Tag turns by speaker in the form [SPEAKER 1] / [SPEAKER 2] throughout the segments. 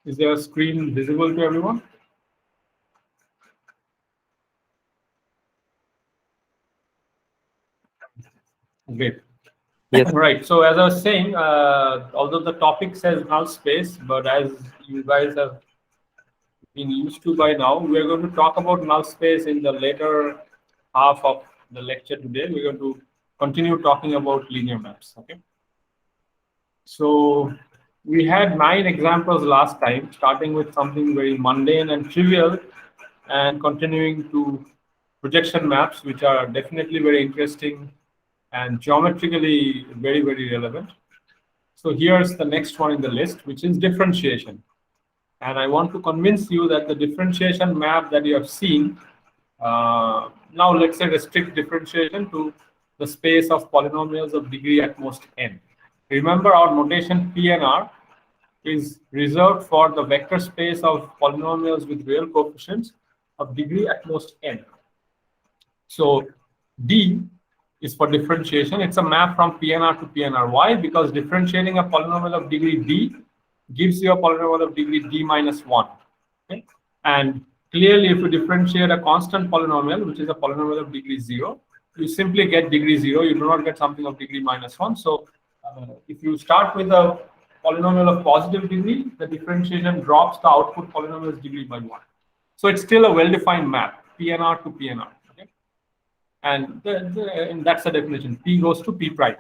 [SPEAKER 1] Is their screen visible to everyone? Great.
[SPEAKER 2] Yes.
[SPEAKER 1] Right. So as I was saying, although the topic says null space, but as you guys have been used to by now, we are going to talk about null space in the later half of the lecture today. We're going to continue talking about linear maps. Okay. So we had 9 examples last time, starting with something very mundane and trivial, and continuing to projection maps, which are definitely very interesting and geometrically very, very relevant. So here's the next one in the list, which is differentiation. And I want to convince you that the differentiation map that you have seen, now let's say restrict differentiation to the space of polynomials of degree at most n. Remember, our notation PNR is reserved for the vector space of polynomials with real coefficients of degree at most n. So D is for differentiation. It's a map from PNR to PNR. Why? Because differentiating a polynomial of degree D gives you a polynomial of degree D minus 1. Okay? And clearly, if you differentiate a constant polynomial, which is a polynomial of degree 0, you simply get degree 0. You do not get something of degree minus 1. So if you start with a polynomial of positive degree, the differentiation drops the output polynomial's degree by 1. So it's still a well-defined map, PNR to PNR. Okay? And that's the definition. P goes to P prime.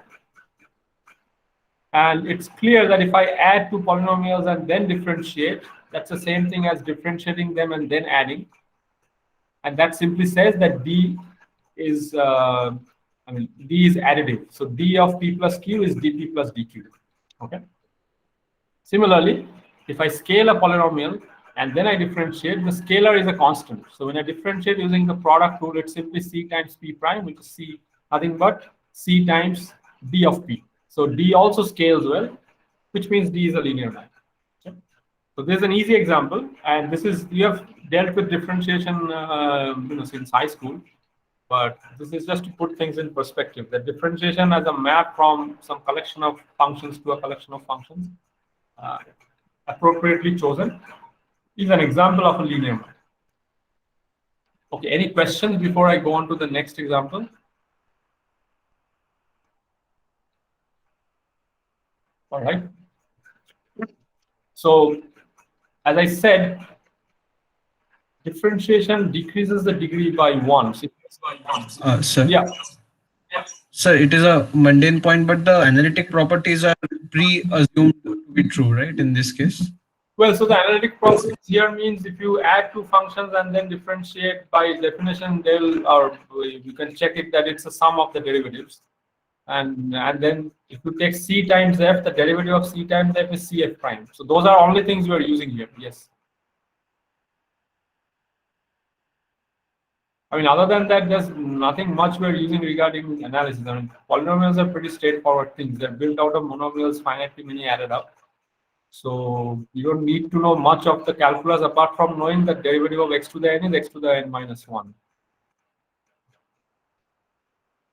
[SPEAKER 1] And it's clear that if I add two polynomials and then differentiate, that's the same thing as differentiating them and then adding. And that simply says that D is, D is additive. So D of P plus Q is dP plus dQ. Okay. Similarly, if I scale a polynomial and then I differentiate, the scalar is a constant. So when I differentiate using the product rule, it's simply C times P prime, which is C, nothing but C times D of P. So D also scales well, which means D is a linear map. Okay. So there's an easy example, and this is, you have dealt with differentiation since high school, but this is just to put things in perspective. The differentiation as a map from some collection of functions to a collection of functions, appropriately chosen, is an example of a linear map. Okay, any questions before I go on to the next example? All right. So, as I said, differentiation decreases the degree by 1.
[SPEAKER 3] Sir.
[SPEAKER 1] Yeah.
[SPEAKER 3] Sir, it is a mundane point, but the analytic properties are pre-assumed to be true, right, in this case?
[SPEAKER 1] Well, so the analytic process here means if you add two functions and then differentiate, by definition, you can check it that it's a sum of the derivatives. And then if you take C times F, the derivative of C times F is CF prime. So those are only things we're using here. Yes. I mean, other than that, there's nothing much we're using regarding analysis. I mean, polynomials are pretty straightforward things. They're built out of monomials, finitely many added up. So you don't need to know much of the calculus apart from knowing that derivative of x to the n is x to the n minus 1.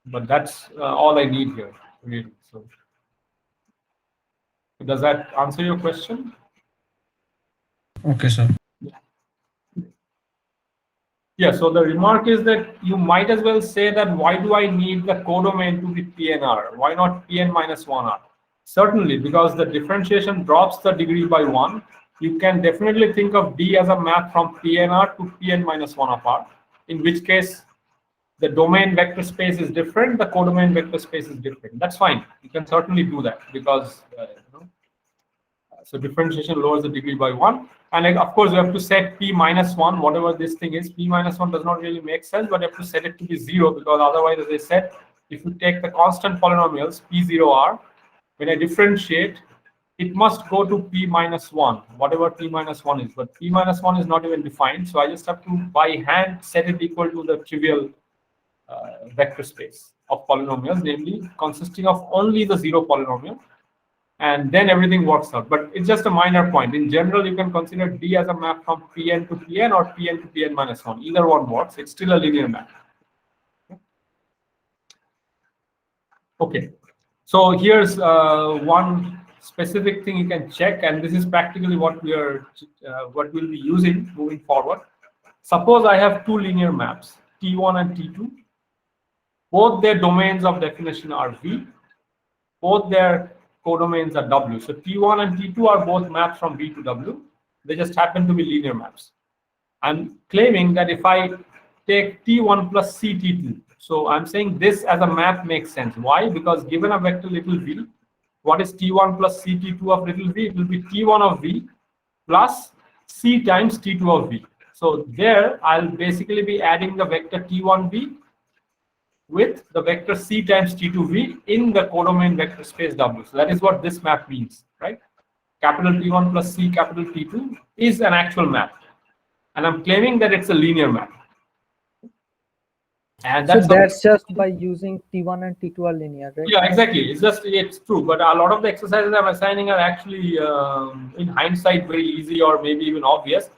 [SPEAKER 1] But that's all I need here, really. So does that answer your question?
[SPEAKER 3] Okay, sir.
[SPEAKER 1] Yeah, so the remark is that you might as well say that why do I need the codomain to be PNR? Why not Pn minus 1R? Certainly, because the differentiation drops the degree by 1. You can definitely think of D as a map from PNR to Pn minus 1 apart, in which case the domain vector space is different, the codomain vector space is different. That's fine. You can certainly do that because so differentiation lowers the degree by 1. And of course, you have to set P minus 1, whatever this thing is. P minus 1 does not really make sense, but you have to set it to be 0 because otherwise, as I said, if you take the constant polynomials, P0R, when I differentiate, it must go to P minus 1, whatever P minus 1 is. But P minus 1 is not even defined. So I just have to, by hand, set it equal to the trivial vector space of polynomials, namely consisting of only the 0 polynomial. And then everything works out. But it's just a minor point. In general, you can consider D as a map from Pn to Pn or Pn to Pn minus 1. Either one works. It's still a linear map. Okay. So here's one specific thing you can check, and this is practically what what we'll be using moving forward. Suppose I have two linear maps, T1 and T2. Both their domains of definition are V. Both their codomains are W. So T1 and T2 are both maps from V to W. They just happen to be linear maps. I'm claiming that if I take T1 plus C T2, so I'm saying this as a map makes sense. Why? Because given a vector little v, what is T1 plus C T2 of little v? It will be T1 of v plus C times T2 of v. So there, I'll basically be adding the vector T1v with the vector C times T2v in the codomain vector space W. So that is what this map means, right? Capital T1 plus C capital T2 is an actual map. And I'm claiming that it's a linear map. And
[SPEAKER 2] that's just by using T1 and T2 are linear, right?
[SPEAKER 1] Yeah, exactly. It's true. But a lot of the exercises I'm assigning are actually, in hindsight, very easy or maybe even obvious.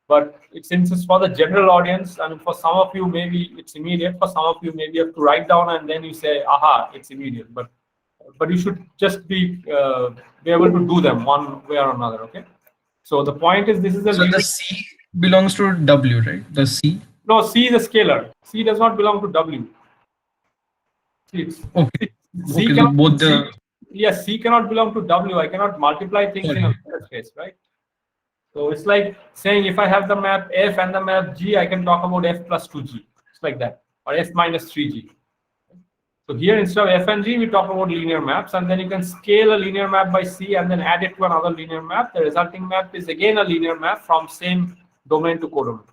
[SPEAKER 1] But since it's for the general audience, and for some of you, maybe it's immediate. For some of you, maybe you have to write down and then you say, aha, it's immediate. But you should just be able to do them one way or another, okay? So the point is, this is
[SPEAKER 3] So the C belongs to W, right? The C?
[SPEAKER 1] No, C is a scalar. C does not belong to W. It's,
[SPEAKER 3] okay.
[SPEAKER 1] C
[SPEAKER 3] okay,
[SPEAKER 1] cannot,
[SPEAKER 3] both the...
[SPEAKER 1] yes, C cannot belong to W. I cannot multiply things in a vector space, right? So it's like saying if I have the map F and the map G, I can talk about F plus 2G. It's like that. Or F minus 3G. So here, instead of F and G, we talk about linear maps. And then you can scale a linear map by C and then add it to another linear map. The resulting map is again a linear map from same domain to codomain.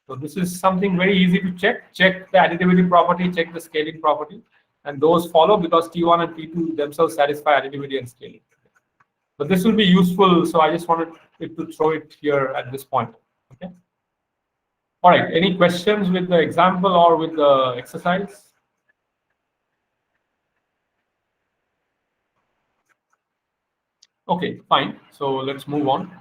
[SPEAKER 1] So this is something very easy to check. Check the additivity property, check the scaling property. And those follow because T1 and T2 themselves satisfy additivity and scaling. But this will be useful, so I just wanted to throw it here at this point. Okay. All right. Any questions with the example or with the exercise? Okay, fine. So let's move on.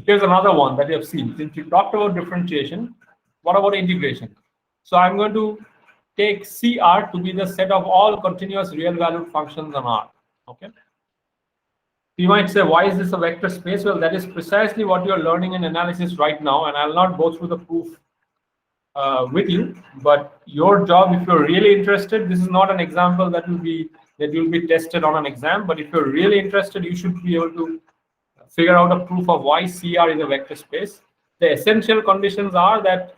[SPEAKER 1] Here's another one that you have seen. Since we talked about differentiation, what about integration? So I'm going to take CR to be the set of all continuous real valued functions on R. Okay. You might say, why is this a vector space? Well, that is precisely what you're learning in analysis right now, and I'll not go through the proof with you. But your job, if you're really interested, this is not an example that will be tested on an exam. But if you're really interested, you should be able to figure out a proof of why CR is a vector space. The essential conditions are that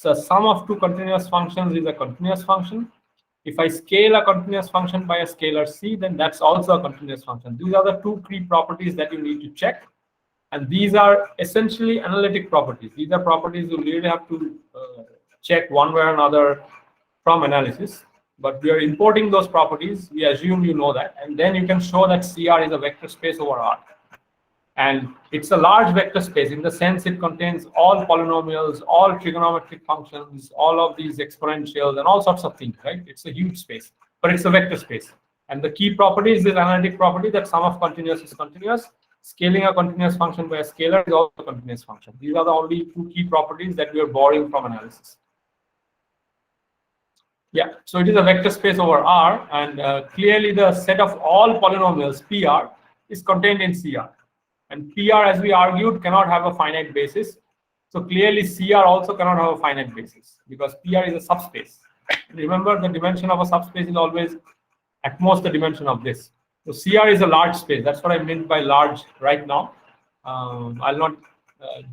[SPEAKER 1] the sum of two continuous functions is a continuous function. If I scale a continuous function by a scalar C, then that's also a continuous function. These are the two key properties that you need to check. And these are essentially analytic properties. These are properties you really have to check one way or another from analysis. But we are importing those properties. We assume you know that. And then you can show that CR is a vector space over R. And it's a large vector space in the sense it contains all polynomials, all trigonometric functions, all of these exponentials, and all sorts of things, right? It's a huge space, but it's a vector space. And the key property is this analytic property that sum of continuous is continuous. Scaling a continuous function by a scalar is also a continuous function. These are the only two key properties that we are borrowing from analysis. Yeah, so it is a vector space over R, and clearly the set of all polynomials, PR, is contained in CR. And PR, as we argued, cannot have a finite basis. So clearly CR also cannot have a finite basis because PR is a subspace. Remember, the dimension of a subspace is always at most the dimension of this. So CR is a large space. That's what I meant by large right now. I'll not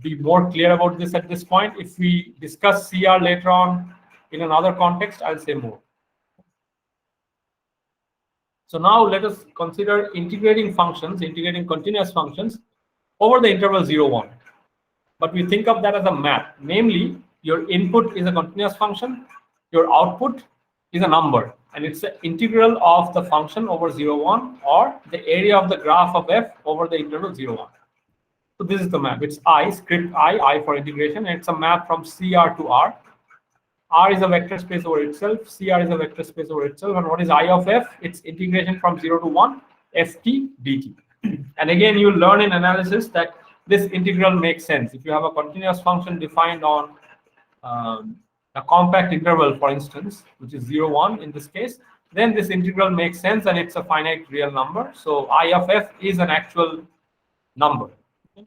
[SPEAKER 1] be more clear about this at this point. If we discuss CR later on in another context, I'll say more. So now let us consider integrating functions, integrating continuous functions over the interval 0, 1. But we think of that as a map. Namely, your input is a continuous function, your output is a number, and it's the integral of the function over 0, 1, or the area of the graph of f over the interval 0, 1. So this is the map. It's I, script I for integration, and it's a map from CR to R. R is a vector space over itself, CR is a vector space over itself, and what is I of f? It's integration from 0 to 1, ft dt. And again, you learn in analysis that this integral makes sense. If you have a continuous function defined on a compact interval, for instance, which is 0, 1 in this case, then this integral makes sense and it's a finite real number. So I of f is an actual number.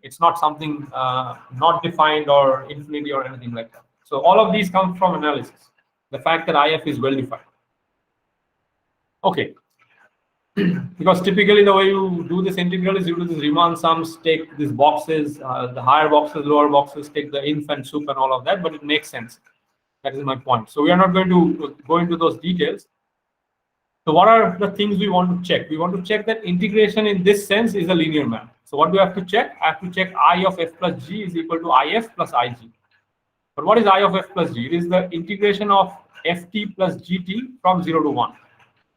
[SPEAKER 1] It's not something not defined or infinity or anything like that. So all of these come from analysis. The fact that IF is well defined. Okay. Because typically the way you do this integral is you do this Riemann sums, take these boxes, the higher boxes, lower boxes, take the inf and sup and all of that, but it makes sense. That is my point. So we are not going to go into those details. So what are the things we want to check? We want to check that integration in this sense is a linear map. So what do I have to check? I have to check I of f plus g is equal to IF plus IG. But what is I of f plus g? It is the integration of ft plus gt from 0 to 1.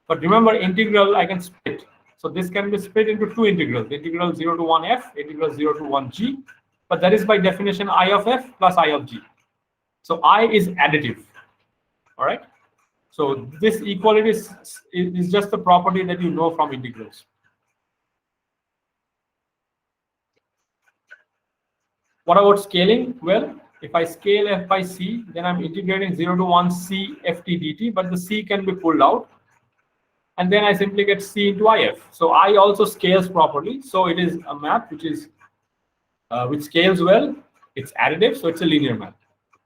[SPEAKER 1] But remember, integral I can split. So this can be split into two integrals, integral 0 to 1f, integral 0 to 1g. But that is by definition I of f plus I of g. So I is additive. All right. So this equality is just a property that you know from integrals. What about scaling? Well, if I scale f by c, then I'm integrating 0 to 1 c ft dt, but the c can be pulled out. And then I simply get c into if. So I also scales properly. So it is a map which scales well. It's additive, so it's a linear map.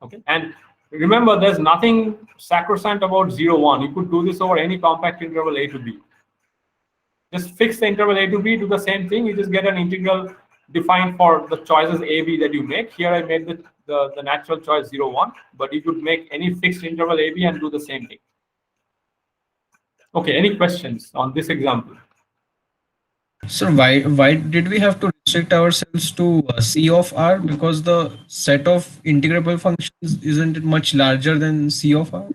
[SPEAKER 1] Okay. And remember, there's nothing sacrosanct about 0, 1. You could do this over any compact interval a to b. Just fix the interval a to b, do the same thing. You just get an integral defined for the choices a, b that you make. Here I made the natural choice 0, 1, but you could make any fixed interval a, b and do the same thing. Okay, any questions on this example?
[SPEAKER 3] So why did we have to restrict ourselves to C of R? Because the set of integrable functions isn't it much larger than C of R?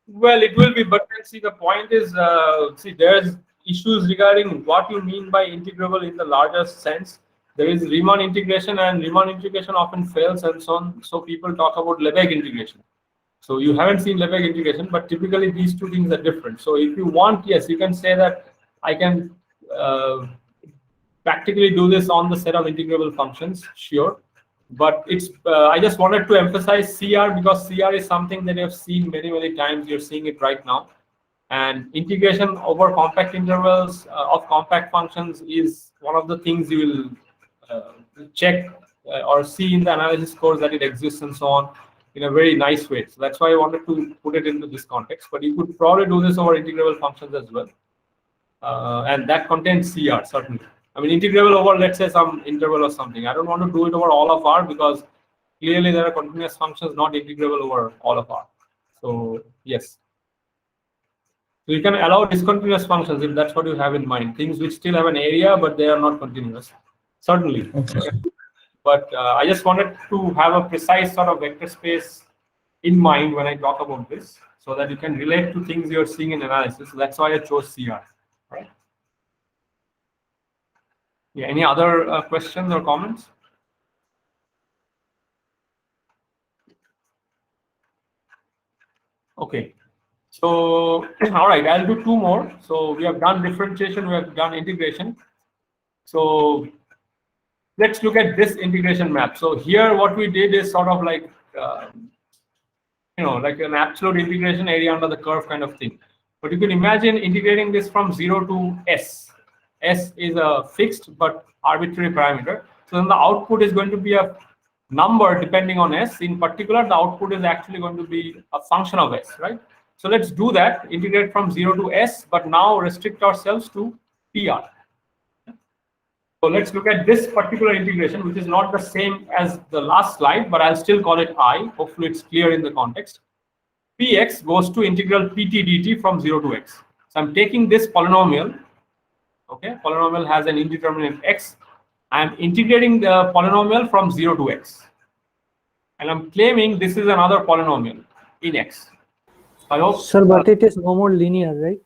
[SPEAKER 1] Well, it will be, but then see the point is, see there's issues regarding what you mean by integrable in the larger sense. There is Riemann integration, and Riemann integration often fails and so on. So people talk about Lebesgue integration. So you haven't seen Lebesgue integration, but typically these two things are different. So if you want, yes, you can say that I can practically do this on the set of integrable functions, sure. But it's I just wanted to emphasize CR because CR is something that you have seen many times. You're seeing it right now. And integration over compact intervals of compact functions is one of the things you will check or see in the analysis course that it exists and so on, in a very nice way. So that's why I wanted to put it into this context. But you could probably do this over integrable functions as well. And that contains CR, certainly. I mean, integrable over, let's say, some interval or something. I don't want to do it over all of R because clearly there are continuous functions not integrable over all of R. So, yes. So you can allow discontinuous functions if that's what you have in mind. Things which still have an area, but they are not continuous. Certainly.
[SPEAKER 3] Okay.
[SPEAKER 1] But I just wanted to have a precise sort of vector space in mind when I talk about this, so that you can relate to things you're seeing in analysis. So that's why I chose CR. Right? Yeah. Any other questions or comments? Okay. So, all right, I'll do two more. So we have done differentiation, we have done integration. So let's look at this integration map. So here what we did is sort of like, like an absolute integration area under the curve kind of thing. But you can imagine integrating this from 0 to S. S is a fixed but arbitrary parameter. So then the output is going to be a number depending on S. In particular, the output is actually going to be a function of S, right? So let's do that, integrate from 0 to S, but now restrict ourselves to PR. So let's look at this particular integration, which is not the same as the last slide, but I'll still call it I. Hopefully it's clear in the context. Px goes to integral pt dt from 0 to x. So I'm taking this polynomial, okay, polynomial has an indeterminate x. I'm integrating the polynomial from 0 to x. And I'm claiming this is another polynomial in x. I hope.
[SPEAKER 2] Sir, but it is no more linear, right?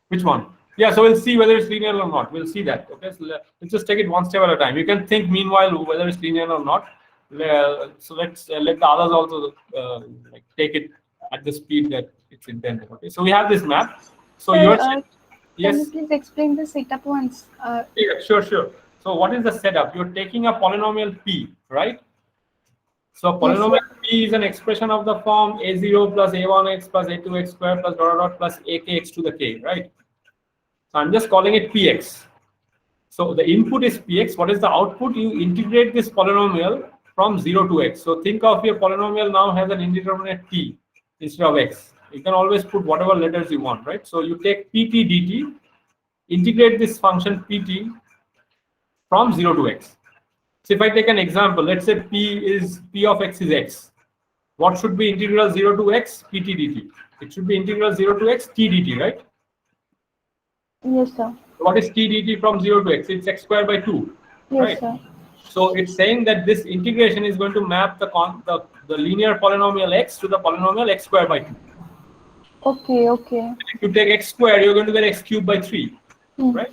[SPEAKER 1] Which one? Yeah, so we'll see whether it's linear or not. We'll see that. Okay, so let's just take it one step at a time. You can think meanwhile whether it's linear or not. So let's let the others also take it at the speed that it's intended. Okay, so we have this map. So
[SPEAKER 4] Sir,
[SPEAKER 1] yes.
[SPEAKER 4] Can you please explain the setup once?
[SPEAKER 1] Yeah, sure. So what is the setup? You're taking a polynomial p, right? So polynomial p P is an expression of the form a0 plus a1x plus a2x squared plus dot dot plus akx to the k, right? So I'm just calling it px. So the input is px. What is the output? You integrate this polynomial from 0 to x. So think of your polynomial now has an indeterminate t instead of x. You can always put whatever letters you want, right? So you take pt dt, integrate this function pt from 0 to x. So if I take an example, let's say p of x is x. What should be integral 0 to x pt dt? It should be integral 0 to x t dt, right?
[SPEAKER 4] Yes, sir.
[SPEAKER 1] What is t dt from 0 to x? It's x squared by 2,
[SPEAKER 4] Yes,
[SPEAKER 1] right?
[SPEAKER 4] sir.
[SPEAKER 1] So it's saying that this integration is going to map the linear polynomial x to the polynomial x squared by 2.
[SPEAKER 4] Okay, okay.
[SPEAKER 1] If you take x squared, you're going to get x cubed by 3,
[SPEAKER 4] Hmm.
[SPEAKER 1] right?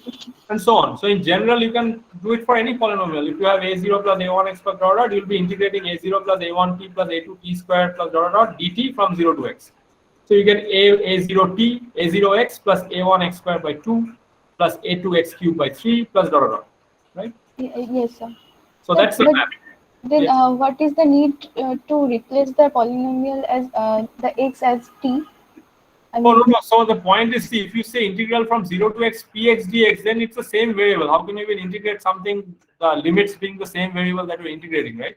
[SPEAKER 1] And so on. So in general, you can do it for any polynomial. If you have a0 plus a1x plus dot dot, you'll be integrating a0 plus a1t plus a2t squared plus dot dot dt from 0 to x. So you get a0t, a0x plus a1x squared by 2 plus a2x cubed by 3 plus dot dot, right?
[SPEAKER 4] Yes, sir.
[SPEAKER 1] So that's the
[SPEAKER 4] But
[SPEAKER 1] map.
[SPEAKER 4] then,
[SPEAKER 1] Yes.
[SPEAKER 4] what is the need to replace the polynomial as the x as t? I
[SPEAKER 1] Oh,
[SPEAKER 4] mean,
[SPEAKER 1] no. So the point is, see, if you say integral from 0 to x px dx, then it's the same variable. How can you even integrate something, the limits being the same variable that you're integrating, right?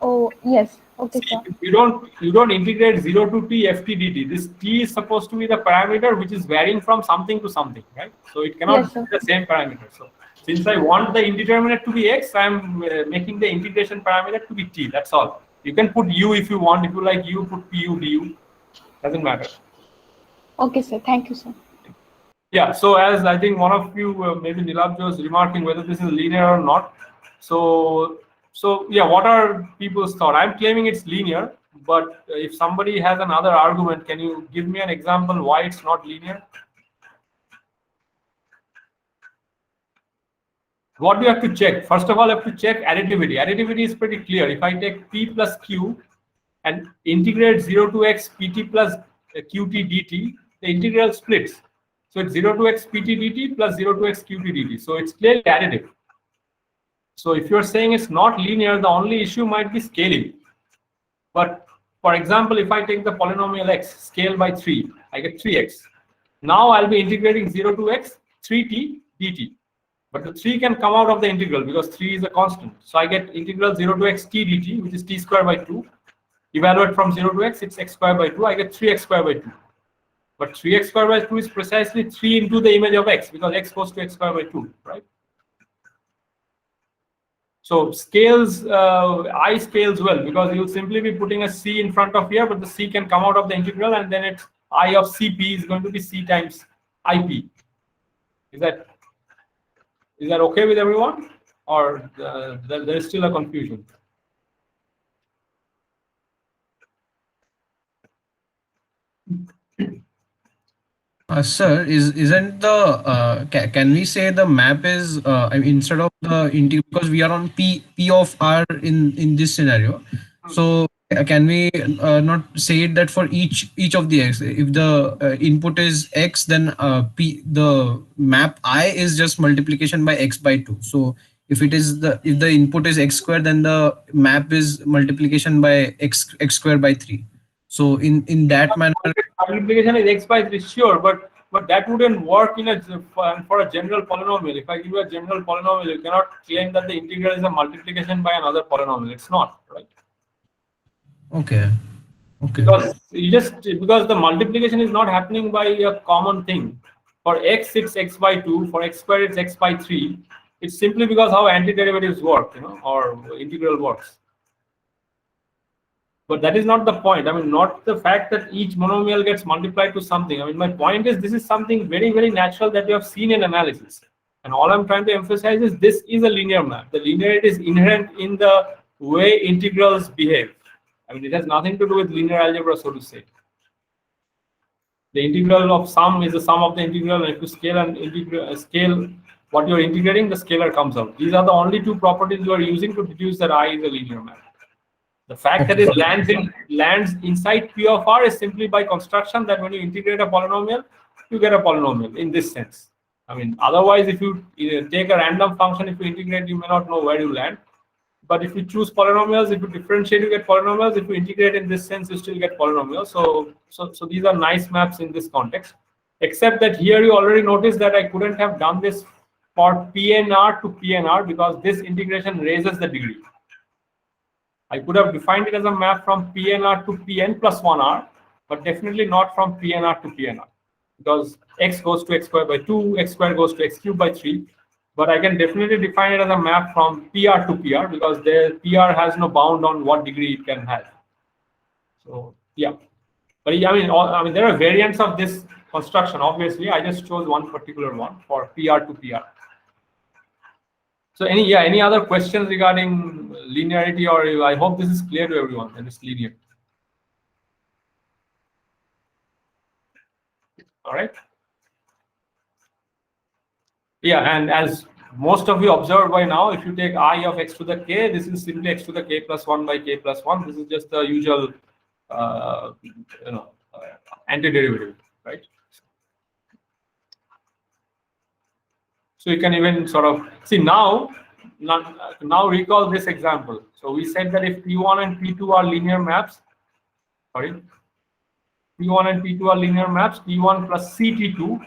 [SPEAKER 4] oh, yes. Okay, sir.
[SPEAKER 1] You don't integrate 0 to t ft dt. This t is supposed to be the parameter which is varying from something to something, right? So it cannot
[SPEAKER 4] Yes, sir.
[SPEAKER 1] be the same parameter. So since I want the indeterminate to be x, I'm making the integration parameter to be t. That's all. You can put u if you want. If you like u, put pu du. Doesn't matter.
[SPEAKER 4] Okay, sir. Thank you, sir.
[SPEAKER 1] Yeah, so as I think one of you, maybe Nilabja, was remarking whether this is linear or not. So yeah, what are people's thought? I'm claiming it's linear, but if somebody has another argument, can you give me an example why it's not linear? What do you have to check? First of all, you have to check additivity. Additivity is pretty clear. If I take p plus q and integrate 0 to x pt plus qt dt, the integral splits. So it's 0 to x pt dt plus 0 to x qt dt. So it's clearly additive. So if you're saying it's not linear, the only issue might be scaling. But for example, if I take the polynomial x, scale by 3, I get 3x. Now I'll be integrating 0 to x 3t dt. But the 3 can come out of the integral because 3 is a constant. So I get integral 0 to x t dt, which is t squared by 2. Evaluate from 0 to x, it's x squared by 2. I get 3x squared by 2. But 3x squared by 2 is precisely 3 into the image of x because x goes to x squared by 2, right? So scales, I scales well because you'll simply be putting a c in front of here, but the c can come out of the integral and then it's I of cp is going to be c times ip. Is that okay with everyone? Or there is still a confusion?
[SPEAKER 3] Sir, isn't the can we say the map is I mean, instead of the integral, because we are on p of r in this scenario, so can we not say it that for each of the x, if the input is x, then the map I is just multiplication by x by 2. So if the input is x squared, then the map is multiplication by x squared by 3. So in that manner,
[SPEAKER 1] multiplication is x by 3, sure, but that wouldn't work for a general polynomial. If I give you a general polynomial, you cannot claim that the integral is a multiplication by another polynomial. It's not, right?
[SPEAKER 3] okay.
[SPEAKER 1] Because the multiplication is not happening by a common thing. For x, it's x by 2. For x squared, it's x by 3. It's simply because how antiderivatives work, or integral works. But that is not the point. I mean, not the fact that each monomial gets multiplied to something. I mean, my point is this is something very, very natural that you have seen in analysis. And all I'm trying to emphasize is this is a linear map. The linearity is inherent in the way integrals behave. I mean, it has nothing to do with linear algebra, so to say. The integral of sum is the sum of the integral, and if you scale what you're integrating, the scalar comes out. These are the only two properties you are using to deduce that I is a linear map. The fact that it lands inside P of R is simply by construction that when you integrate a polynomial, you get a polynomial in this sense. I mean, otherwise, if you take a random function, if you integrate, you may not know where you land. But if you choose polynomials, if you differentiate, you get polynomials. If you integrate in this sense, you still get polynomials. So these are nice maps in this context. Except that here you already noticed that I couldn't have done this for PNR to PNR because this integration raises the degree. I could have defined it as a map from PNR to PN plus 1R, but definitely not from PNR to PNR because x goes to x squared by 2, x squared goes to x cubed by 3. But I can definitely define it as a map from PR to PR because there PR has no bound on what degree it can have. So yeah, but I mean there are variants of this construction. Obviously, I just chose one particular one for PR to PR. So any other questions regarding linearity, or I hope this is clear to everyone that it's linear. All right. Yeah, and as most of you observed by now, if you take I of x to the k, this is simply x to the k plus 1 by k plus 1. This is just the usual antiderivative, right? So you can even sort of see now recall this example. So we said that if P1 and P2 are linear maps, P1 and P2 are linear maps, P1 plus CT2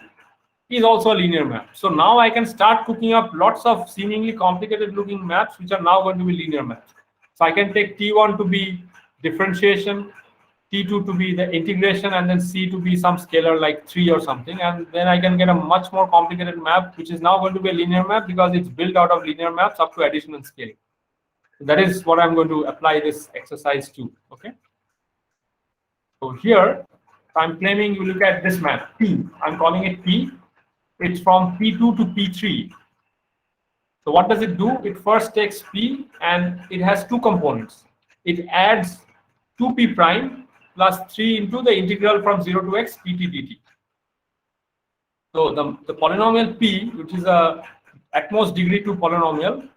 [SPEAKER 1] is also a linear map. So now I can start cooking up lots of seemingly complicated looking maps which are now going to be linear maps. So I can take T1 to be differentiation, T2 to be the integration, and then C to be some scalar like 3 or something, and then I can get a much more complicated map which is now going to be a linear map because it's built out of linear maps up to addition and scaling. So that is what I'm going to apply this exercise to. Okay. So here I'm claiming you look at this map P. I'm calling it P. It's from P2 to P3. So what does it do? It first takes P and it has two components. It adds 2P prime plus 3 into the integral from 0 to x pt dt. So the polynomial P, which is a at most degree 2 polynomial,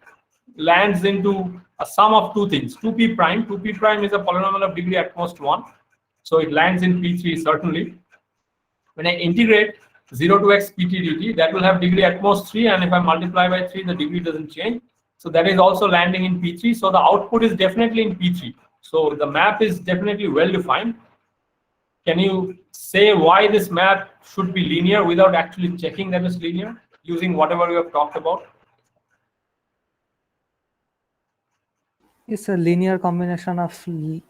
[SPEAKER 1] lands into a sum of two things. 2P prime. 2P prime is a polynomial of degree at most 1. So it lands in P3 certainly. When I integrate 0 to x pt dt, that will have degree at most 3, and if I multiply by 3, the degree doesn't change. So that is also landing in P3. So the output is definitely in P3. So the map is definitely well defined. Can you say why this map should be linear without actually checking that it's linear using whatever we have talked about?
[SPEAKER 2] It's a linear combination of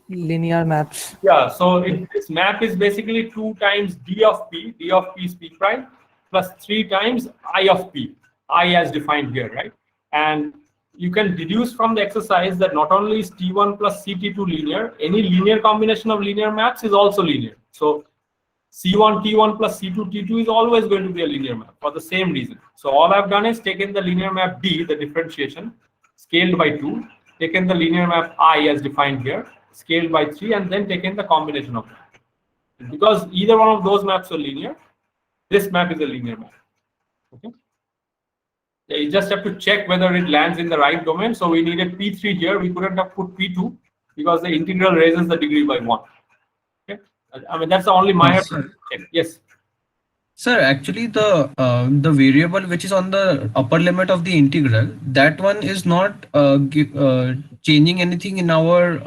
[SPEAKER 2] linear maps.
[SPEAKER 1] Yeah, so this map is basically 2 times d of p is p prime, plus 3 times I of p, I as defined here, right? And you can deduce from the exercise that not only is T1 plus CT2 linear, any linear combination of linear maps is also linear. So C1 T1 plus C2 T2 is always going to be a linear map for the same reason. So all I've done is taken the linear map D, the differentiation, scaled by 2, taken the linear map I as defined here, scaled by 3, and then taken the combination of them. Because either one of those maps are linear, this map is a linear map. Okay. You just have to check whether it lands in the right domain. So we needed P3 here. We couldn't have put P2 because the integral raises the degree by 1. Okay. I mean, that's the only minor check. Yes.
[SPEAKER 3] Sir, actually the variable which is on the upper limit of the integral, that one is not changing anything in our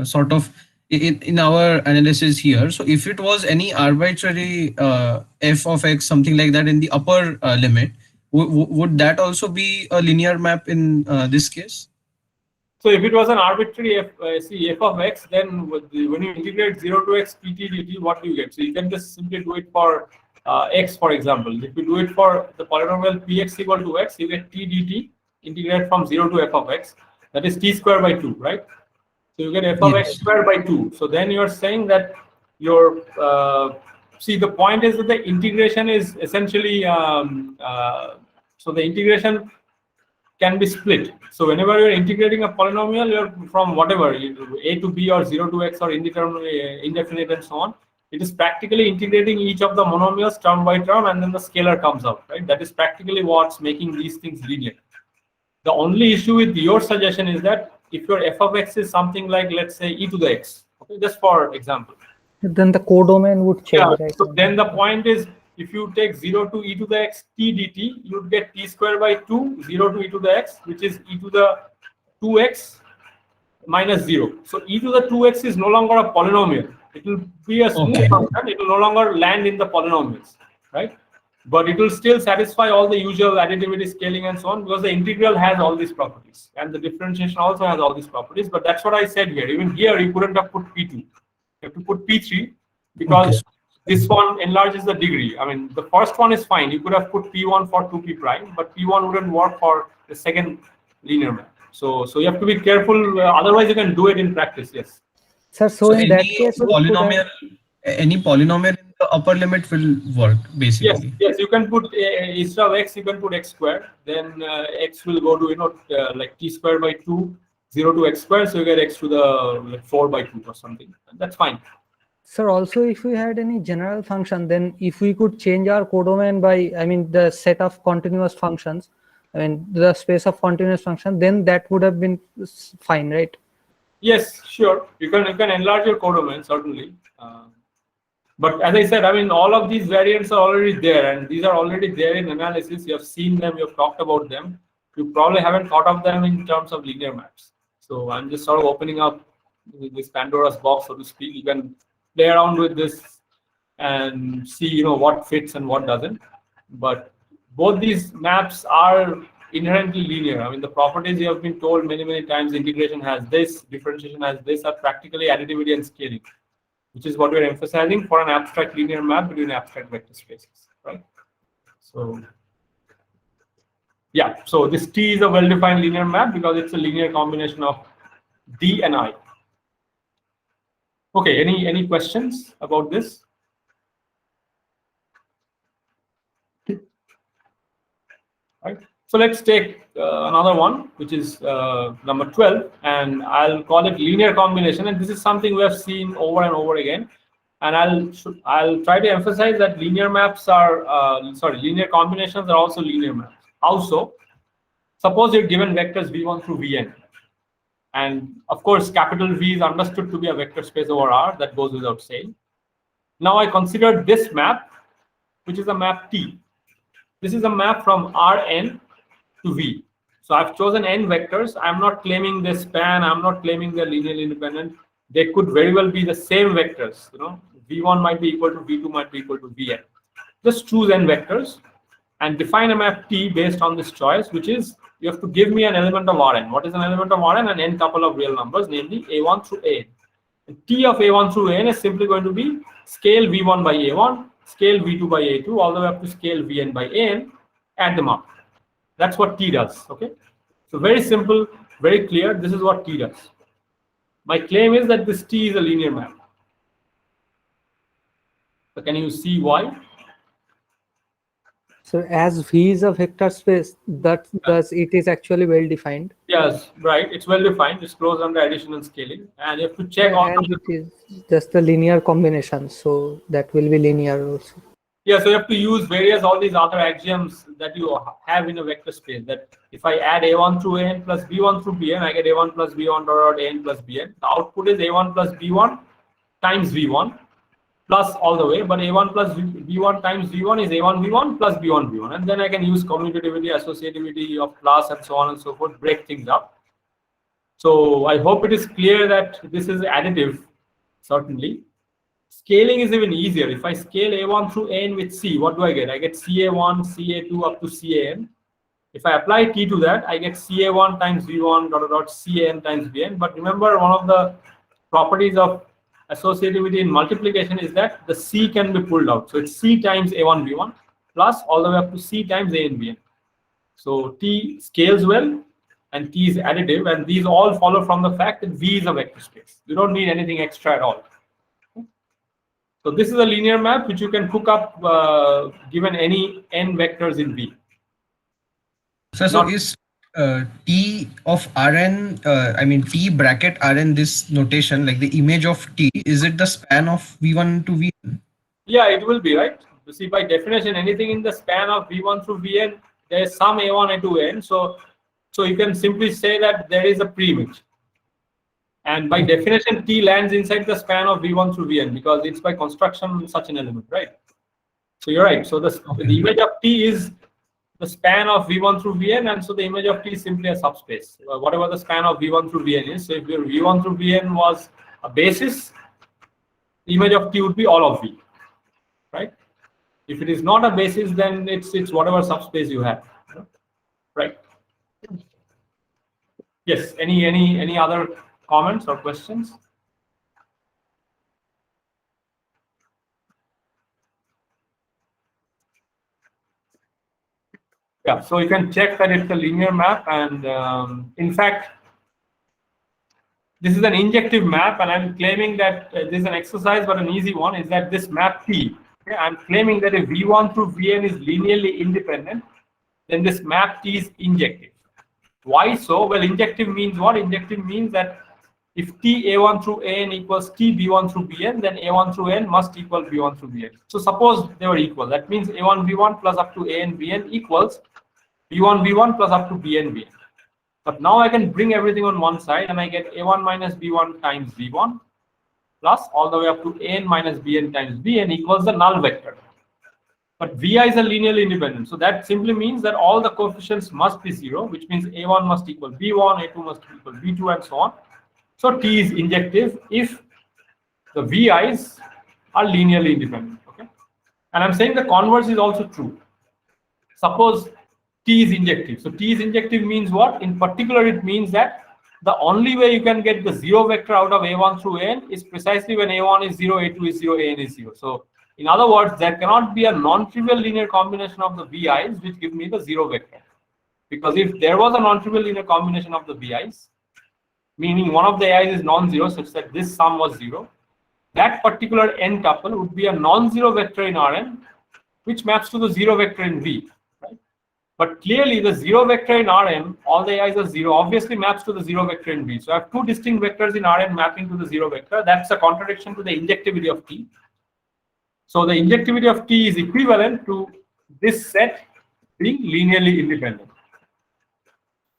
[SPEAKER 3] sort of in our analysis here. So if it was any arbitrary f of x, something like that in the upper limit, would that also be a linear map in this case?
[SPEAKER 1] So if it was an arbitrary f of x, then when you integrate 0 to x pt dt, what do you get? So you can just simply do it for x, for example. If you do it for the polynomial px equal to x, you get t dt, integrate from 0 to f of x. That is t squared by 2, right? So you get f of x squared by 2. So then you are saying that your see, the point is that the integration is essentially so the integration can be split. So whenever you're integrating a polynomial, you're from whatever a to b or 0 to x or indefinite and so on. It is practically integrating each of the monomials term by term, and then the scalar comes out, right? That is practically what's making these things linear. The only issue with your suggestion is that if your f of x is something like, let's say, e to the x, okay, just for example,
[SPEAKER 2] Then the codomain would change,
[SPEAKER 1] yeah,
[SPEAKER 2] right?
[SPEAKER 1] so then the point is, if you take 0 to e to the x t dt, you would get t squared by 2, 0 to e to the x, which is e to the 2x minus 0. So e to the 2x is no longer a polynomial. It will be a smooth
[SPEAKER 3] Okay.
[SPEAKER 1] function. It will no longer land in the polynomials, right? But it will still satisfy all the usual additivity, scaling, and so on, because the integral has all these properties, and the differentiation also has all these properties. But that's what I said here. Even here, you couldn't have put P2. You have to put P3 because
[SPEAKER 3] Okay.
[SPEAKER 1] this one enlarges the degree. I mean, the first one is fine. You could have put P1 for 2p prime, but P1 wouldn't work for the second linear map. So you have to be careful. Otherwise, you can do it in practice. Yes.
[SPEAKER 2] Sir, so in that case, we could have,
[SPEAKER 3] any polynomial in the upper limit will work basically.
[SPEAKER 1] Yes. You can put instead of x, you can put x squared. Then x will go to like t squared by 2, 0 to x squared. So you get x to the like 4 by 2 or something. That's fine.
[SPEAKER 2] sir, also if we had any general function, then if we could change our codomain by, I mean, the set of continuous functions, I mean, the space of continuous function, then that would have been fine, right?
[SPEAKER 1] Yes, sure. You can enlarge your codomain certainly. But as I said, I mean, all of these variants are already there, and these are already there in analysis. You have seen them, you have talked about them. You probably haven't thought of them in terms of linear maps. So I'm just sort of opening up this Pandora's box, so to speak. You can play around with this and see, what fits and what doesn't. But both these maps are inherently linear. I mean, the properties you have been told many times, integration has this, differentiation has this, are practically additivity and scaling, which is what we're emphasizing for an abstract linear map between abstract vector spaces, right? So yeah, so this T is a well-defined linear map because it's a linear combination of D and I. Okay, any questions about this? Right. So let's take another one, which is number 12, and I'll call it linear combination. And this is something we have seen over and over again. And I'll try to emphasize that linear maps are linear combinations are also linear maps. How so? Suppose you're given vectors v1 through vn, and of course capital V is understood to be a vector space over R. That goes without saying. Now I consider this map, which is a map T. This is a map from Rn to V. So I've chosen n vectors. I'm not claiming they span. I'm not claiming they're linearly independent. They could very well be the same vectors. V1 might be equal to V2 might be equal to Vn. Just choose n vectors and define a map T based on this choice, which is you have to give me an element of Rn. What is an element of Rn? An n couple of real numbers, namely A1 through An. And T of A1 through An is simply going to be scale V1 by A1, scale V2 by A2, all the way up to scale Vn by An, add them up. That's what T does, okay? So very simple, very clear, this is what T does. My claim is that this T is a linear map. So can you see why?
[SPEAKER 2] So as V is a vector space, thus it is actually well defined.
[SPEAKER 1] Yes, right. It's well defined. It's closed under addition and scaling, and you have to check on.
[SPEAKER 2] And it is just a linear combination, so that will be linear also.
[SPEAKER 1] Yeah, so you have to use all these other axioms that you have in a vector space. That if I add A1 through An plus B1 through Bn, I get A1 plus B1 dot An plus Bn. The output is A1 plus B1 times V1 plus all the way, but A1 plus B1 times V1 is A1 V1 plus B1 V1. And then I can use commutativity, associativity of class and so on and so forth, break things up. So I hope it is clear that this is additive, certainly. Scaling is even easier. If I scale A1 through An with C, what do I get? I get CA1, CA2 up to CAN. If I apply T to that, I get CA1 times V1 dot dot CAN times Bn. But remember, one of the properties of associativity in multiplication is that the C can be pulled out. So it's C times A1 V1 plus all the way up to C times A and Bn. So T scales well and T is additive, and these all follow from the fact that V is a vector space. You don't need anything extra at all. So this is a linear map which you can cook up given any n vectors in V.
[SPEAKER 3] So is T of Rn, I mean T bracket Rn, this notation, like the image of T, is it the span of V1 to Vn?
[SPEAKER 1] Yeah, it will be, right? You see, by definition, anything in the span of V1 through Vn, there is some A1 and 2n. So you can simply say that there is a pre-image. And by definition, T lands inside the span of V1 through Vn because it's by construction such an element, right? So you're right. So the image of T is the span of V1 through Vn, and so the image of T is simply a subspace, whatever the span of V1 through Vn is. So if your V1 through Vn was a basis, the image of T would be all of V, right? If it is not a basis, then it's whatever subspace you have, right? Yes. Any other comments or questions? Yeah, so you can check that it's a linear map, and in fact, this is an injective map, and I'm claiming that this is an exercise, but an easy one is that this map T. Okay, I'm claiming that if V1 through Vn is linearly independent, then this map T is injective. Why so? Well, injective means what? Injective means that if T A1 through An equals T B1 through Bn, then A1 through N must equal B1 through Bn. So suppose they were equal. That means A1 B1 plus up to An Bn equals B1 B1 plus up to Bn Bn. But now I can bring everything on one side, and I get A1 minus B1 times B1 plus all the way up to An minus Bn times Bn equals the null vector. But Vi is a linearly independent. So that simply means that all the coefficients must be 0, which means A1 must equal B1, A2 must equal B2, and so on. So T is injective if the Vi's are linearly independent. Okay, and I'm saying the converse is also true. Suppose T is injective. So T is injective means what? In particular, it means that the only way you can get the 0 vector out of A1 through N is precisely when A1 is 0, A2 is 0, An is 0. So in other words, there cannot be a non-trivial linear combination of the Vi's which give me the 0 vector. Because if there was a non-trivial linear combination of the Vi's, meaning one of the Ai's is non-zero such that this sum was 0, that particular n tuple would be a non-zero vector in Rn, which maps to the 0 vector in V. Right? But clearly the 0 vector in Rn, all the Ai's are 0, obviously maps to the 0 vector in V. So I have two distinct vectors in Rn mapping to the 0 vector. That's a contradiction to the injectivity of T. So the injectivity of T is equivalent to this set being linearly independent.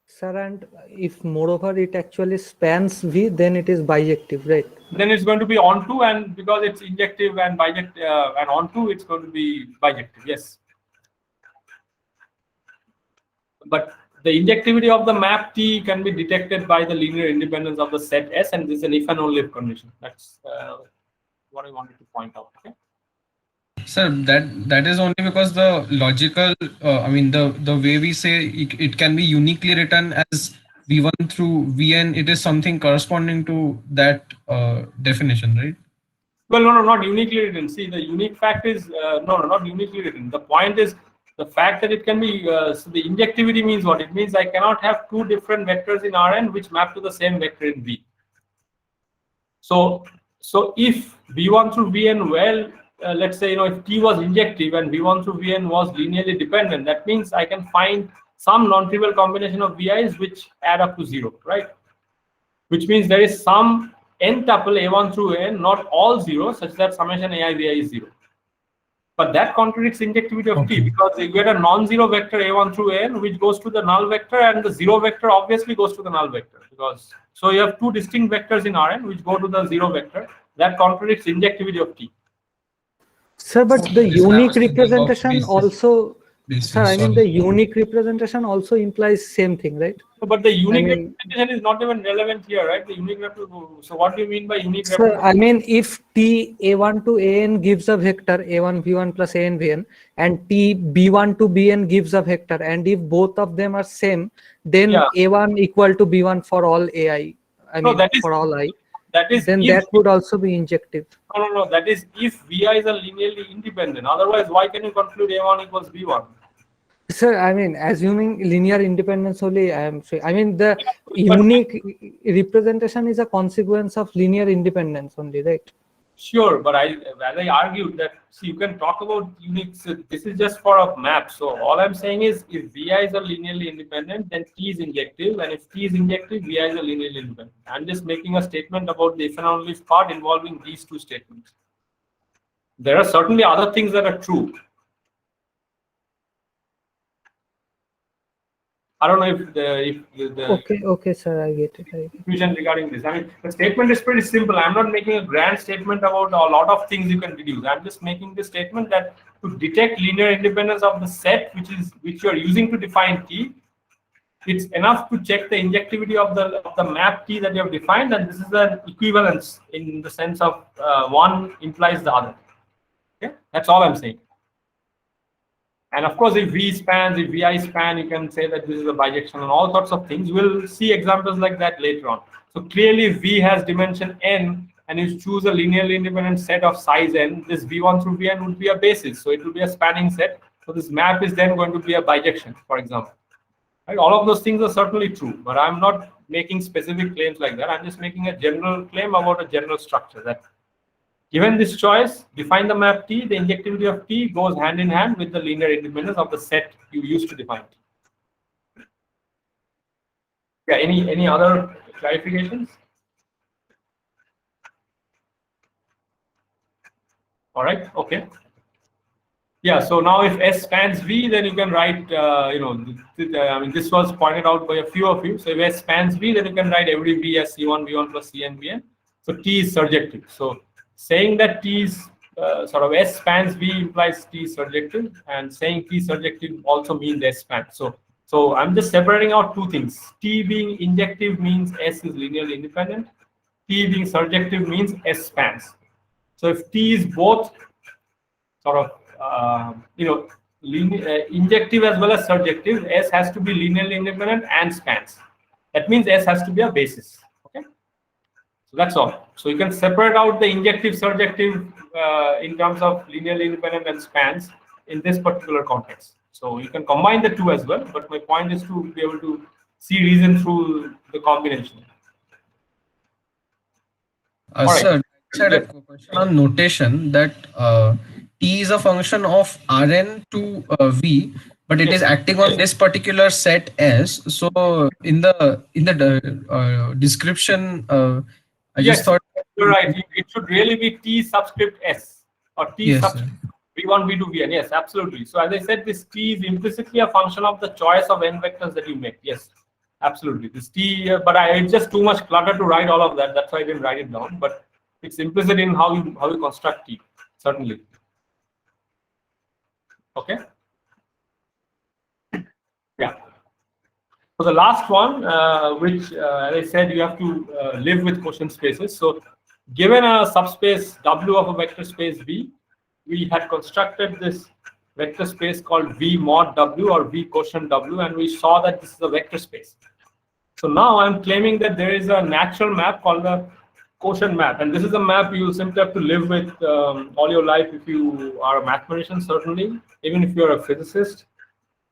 [SPEAKER 2] Sir, and if moreover it actually spans V, then it is bijective, right?
[SPEAKER 1] Then it's going to be onto, and because it's injective and bijective and onto, it's going to be bijective. Yes. But the injectivity of the map T can be detected by the linear independence of the set S, and this is an if and only if condition. That's what I wanted to point out. Okay.
[SPEAKER 3] Sir, that is only because the logical, I mean, the way we say it can be uniquely written as V1 through Vn, it is something corresponding to that definition, right?
[SPEAKER 1] Well, no, not uniquely written. See, the unique fact is, no, not uniquely written. The point is the fact that it can be, so the injectivity means what? It means I cannot have two different vectors in Rn which map to the same vector in V. So if V1 through Vn, well, let's say, if T was injective and V1 through Vn was linearly dependent, that means I can find some non-trivial combination of Vi's which add up to 0, right? Which means there is some n tuple A1 through N, not all 0, such that summation Ai Vi is 0. But that contradicts injectivity of T, because you get a non-zero vector A1 through N which goes to the null vector, and the 0 vector obviously goes to the null vector. Because so you have two distinct vectors in Rn which go to the 0 vector. That contradicts injectivity of T.
[SPEAKER 2] Sir, but the unique representation also, sir, I mean, the
[SPEAKER 3] sorry.
[SPEAKER 2] unique representation also implies same thing, right?
[SPEAKER 1] But the unique representation is not even relevant here, right? The unique so what do you mean by unique
[SPEAKER 2] Sir,
[SPEAKER 1] representation?
[SPEAKER 2] I mean, if T A1 to An gives a vector A1 V1 plus An Vn, and T B1 to Bn gives a vector, and if both of them are same, then A1 equal to B1 for all Ai. I mean, for all I.
[SPEAKER 1] That is,
[SPEAKER 2] then that would also be injective.
[SPEAKER 1] No. That is if Vi is a linearly independent. Otherwise, why can you conclude A1 equals B1?
[SPEAKER 2] Sir, I mean, assuming linear independence only, I am saying. I mean, the unique representation is a consequence of linear independence only, right?
[SPEAKER 1] Sure, but as I argued that, see, you can talk about unique. So this is just for a map. So all I'm saying is, if Vi is a linearly independent, then T is injective, and if T is injective, Vi is a linearly independent. I'm just making a statement about the if and only if part involving these two statements. There are certainly other things that are true. I don't know if the
[SPEAKER 2] Okay, sir, I get it.
[SPEAKER 1] confusion regarding this. I mean, the statement is pretty simple. I'm not making a grand statement about a lot of things you can deduce. I'm just making the statement that to detect linear independence of the set which you are using to define T, it's enough to check the injectivity of the map T that you have defined, and this is an equivalence in the sense of one implies the other. Okay, that's all I'm saying. And of course, if V spans, if Vi span, you can say that this is a bijection and all sorts of things. We'll see examples like that later on. So clearly, V has dimension n, and you choose a linearly independent set of size n. This V1 through Vn would be a basis, so it will be a spanning set. So this map is then going to be a bijection, for example. Right? All of those things are certainly true, but I'm not making specific claims like that. I'm just making a general claim about a general structure that, given this choice, define the map T, the injectivity of T goes hand in hand with the linear independence of the set you used to define T. Yeah, any other clarifications? All right, okay. Yeah, so now if S spans V, then you can write, I mean, this was pointed out by a few of you. So if S spans V, then you can write every V as C1, V1 plus Cn, Vn. So T is surjective. So saying that T is sort of S spans V implies T is surjective, and saying T surjective also means S spans. So I'm just separating out two things. T being injective means S is linearly independent. T being surjective means S spans. So if T is both sort of injective as well as surjective, S has to be linearly independent and spans. That means S has to be a basis. Okay, so that's all. So you can separate out the injective, surjective in terms of linearly independent and spans in this particular context. So you can combine the two as well, but my point is to be able to see reason through the combination.
[SPEAKER 3] Sir, I had a question on notation that T is a function of Rn to V, but it is acting on this particular set S. So in the description, I just thought
[SPEAKER 1] you're right. It should really be T subscript S or T subscript V1, V2, Vn. Yes, absolutely. So as I said, this T is implicitly a function of the choice of n vectors that you make. Yes, absolutely. This T, but it's just too much clutter to write all of that. That's why I didn't write it down. But it's implicit in how you construct T, certainly. Okay. Yeah. So the last one, which as I said, you have to live with quotient spaces. So given a subspace W of a vector space V, we had constructed this vector space called V mod W or V quotient W, and we saw that this is a vector space. So now I'm claiming that there is a natural map called the quotient map, and this is a map you simply have to live with all your life if you are a mathematician, certainly, even if you're a physicist,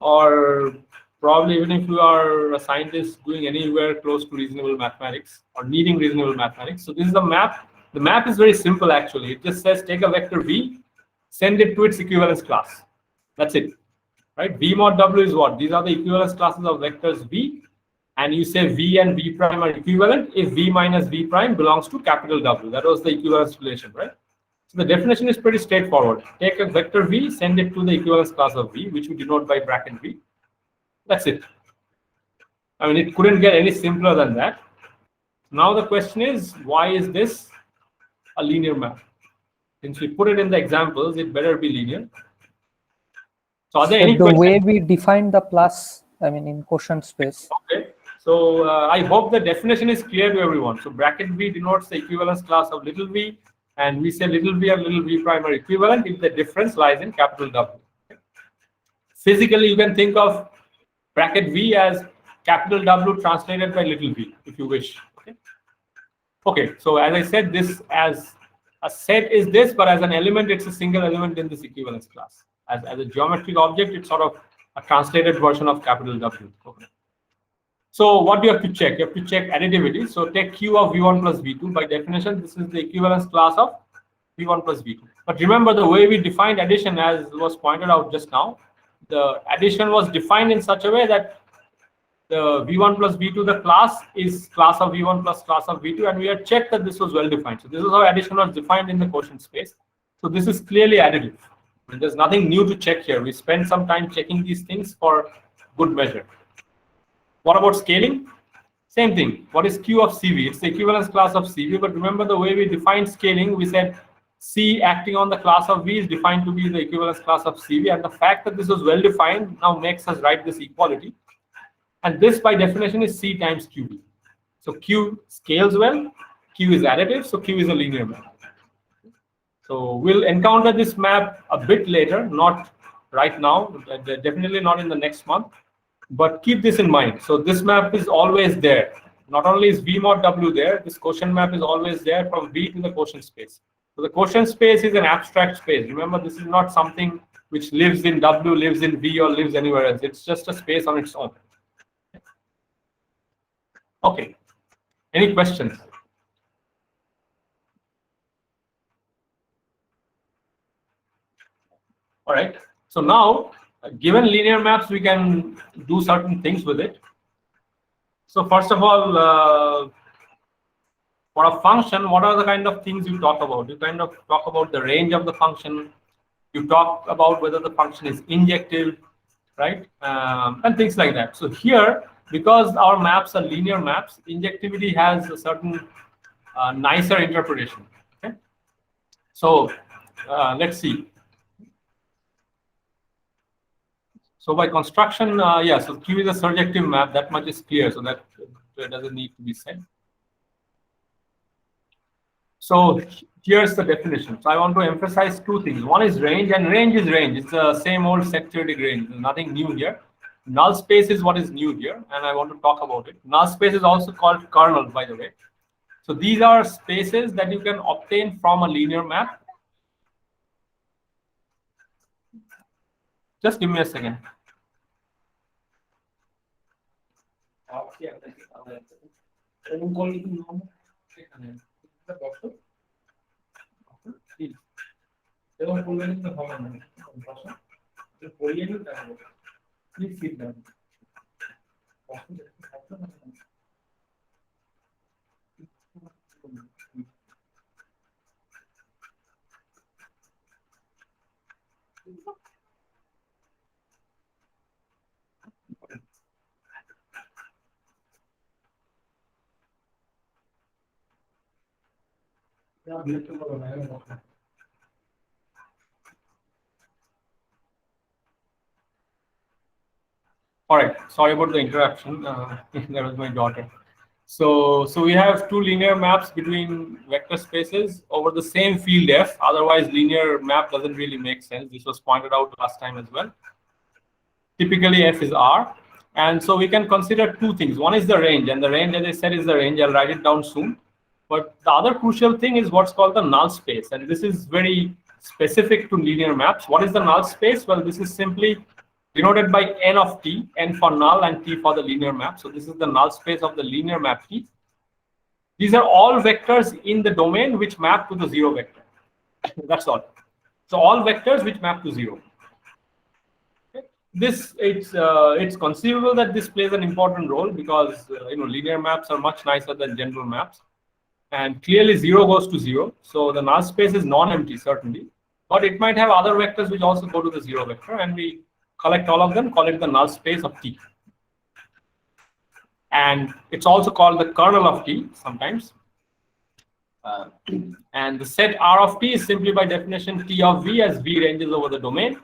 [SPEAKER 1] or probably even if you are a scientist doing anywhere close to reasonable mathematics or needing reasonable mathematics. So this is a map. The map is very simple, actually. It just says take a vector V, send it to its equivalence class. That's it, right? V mod W is what? These are the equivalence classes of vectors V, and you say V and V prime are equivalent if V minus V prime belongs to capital W. That was the equivalence relation, right? So the definition is pretty straightforward. Take a vector V, send it to the equivalence class of V, which we denote by bracket V. That's it. I mean, it couldn't get any simpler than that. Now the question is, why is this a linear map? Since we put it in the examples, it better be linear. So are there any questions?
[SPEAKER 2] The way we define the plus, I mean, in quotient space.
[SPEAKER 1] Okay. So I hope the definition is clear to everyone. So bracket V denotes the equivalence class of little v, and we say little v and little v prime are equivalent if the difference lies in capital W. Okay. Physically, you can think of bracket V as capital W translated by little v, if you wish. Okay. Okay. So as I said, this as a set is this, but as an element, it's a single element in this equivalence class. As a geometric object, it's sort of a translated version of capital W. Okay. So what do you have to check? You have to check additivity. So take Q of V1 plus V2. By definition, this is the equivalence class of V1 plus V2. But remember, the way we defined addition, as was pointed out just now, the addition was defined in such a way that the V1 plus V2, the class is class of V1 plus class of V2, and we had checked that this was well defined. So this is how addition was defined in the quotient space. So this is clearly additive. And there's nothing new to check here. We spent some time checking these things for good measure. What about scaling? Same thing. What is Q of CV? It's the equivalence class of CV, but remember the way we defined scaling, we said C acting on the class of V is defined to be the equivalence class of CV, and the fact that this was well defined now makes us write this equality. And this by definition is C times QV. So Q scales well, Q is additive, so Q is a linear map. So we'll encounter this map a bit later, not right now, definitely not in the next month, but keep this in mind. So this map is always there. Not only is V mod W there, this quotient map is always there from V to the quotient space. So the quotient space is an abstract space. Remember, this is not something which lives in W, lives in V, or lives anywhere else. It's just a space on its own. Okay. Any questions? All right. So now, given linear maps, we can do certain things with it. So first of all, for a function, what are the kind of things you talk about? You kind of talk about the range of the function. You talk about whether the function is injective, right? And things like that. So here, because our maps are linear maps, injectivity has a certain nicer interpretation. Okay. So let's see. So by construction, yeah, so Q is a surjective map, that much is clear, so that doesn't need to be said. So here's the definition. So I want to emphasize two things. One is range, and range is range. It's the same old set theoretic range. There's nothing new here. Null space is what is new here, and I want to talk about it. Null space is also called kernel, by the way. So these are spaces that you can obtain from a linear map. Just give me a second. Please sit down. All right, sorry about the interruption. That was my daughter. So we have two linear maps between vector spaces over the same field F. Otherwise, linear map doesn't really make sense. This was pointed out last time as well. Typically, F is R. And so we can consider two things. One is the range, and the range, as I said, is the range. I'll write it down soon. But the other crucial thing is what's called the null space. And this is very specific to linear maps. What is the null space? Well, this is simply denoted by n of t, n for null and t for the linear map. So this is the null space of the linear map T. These are all vectors in the domain which map to the zero vector. That's all. So all vectors which map to zero. Okay. This it's conceivable that this plays an important role because linear maps are much nicer than general maps, and clearly 0 goes to 0. So the null space is non-empty certainly, but it might have other vectors which also go to the zero vector, and we collect all of them, call it the null space of T. And it's also called the kernel of T sometimes. And the set R of T is simply by definition T of V, as V ranges over the domain.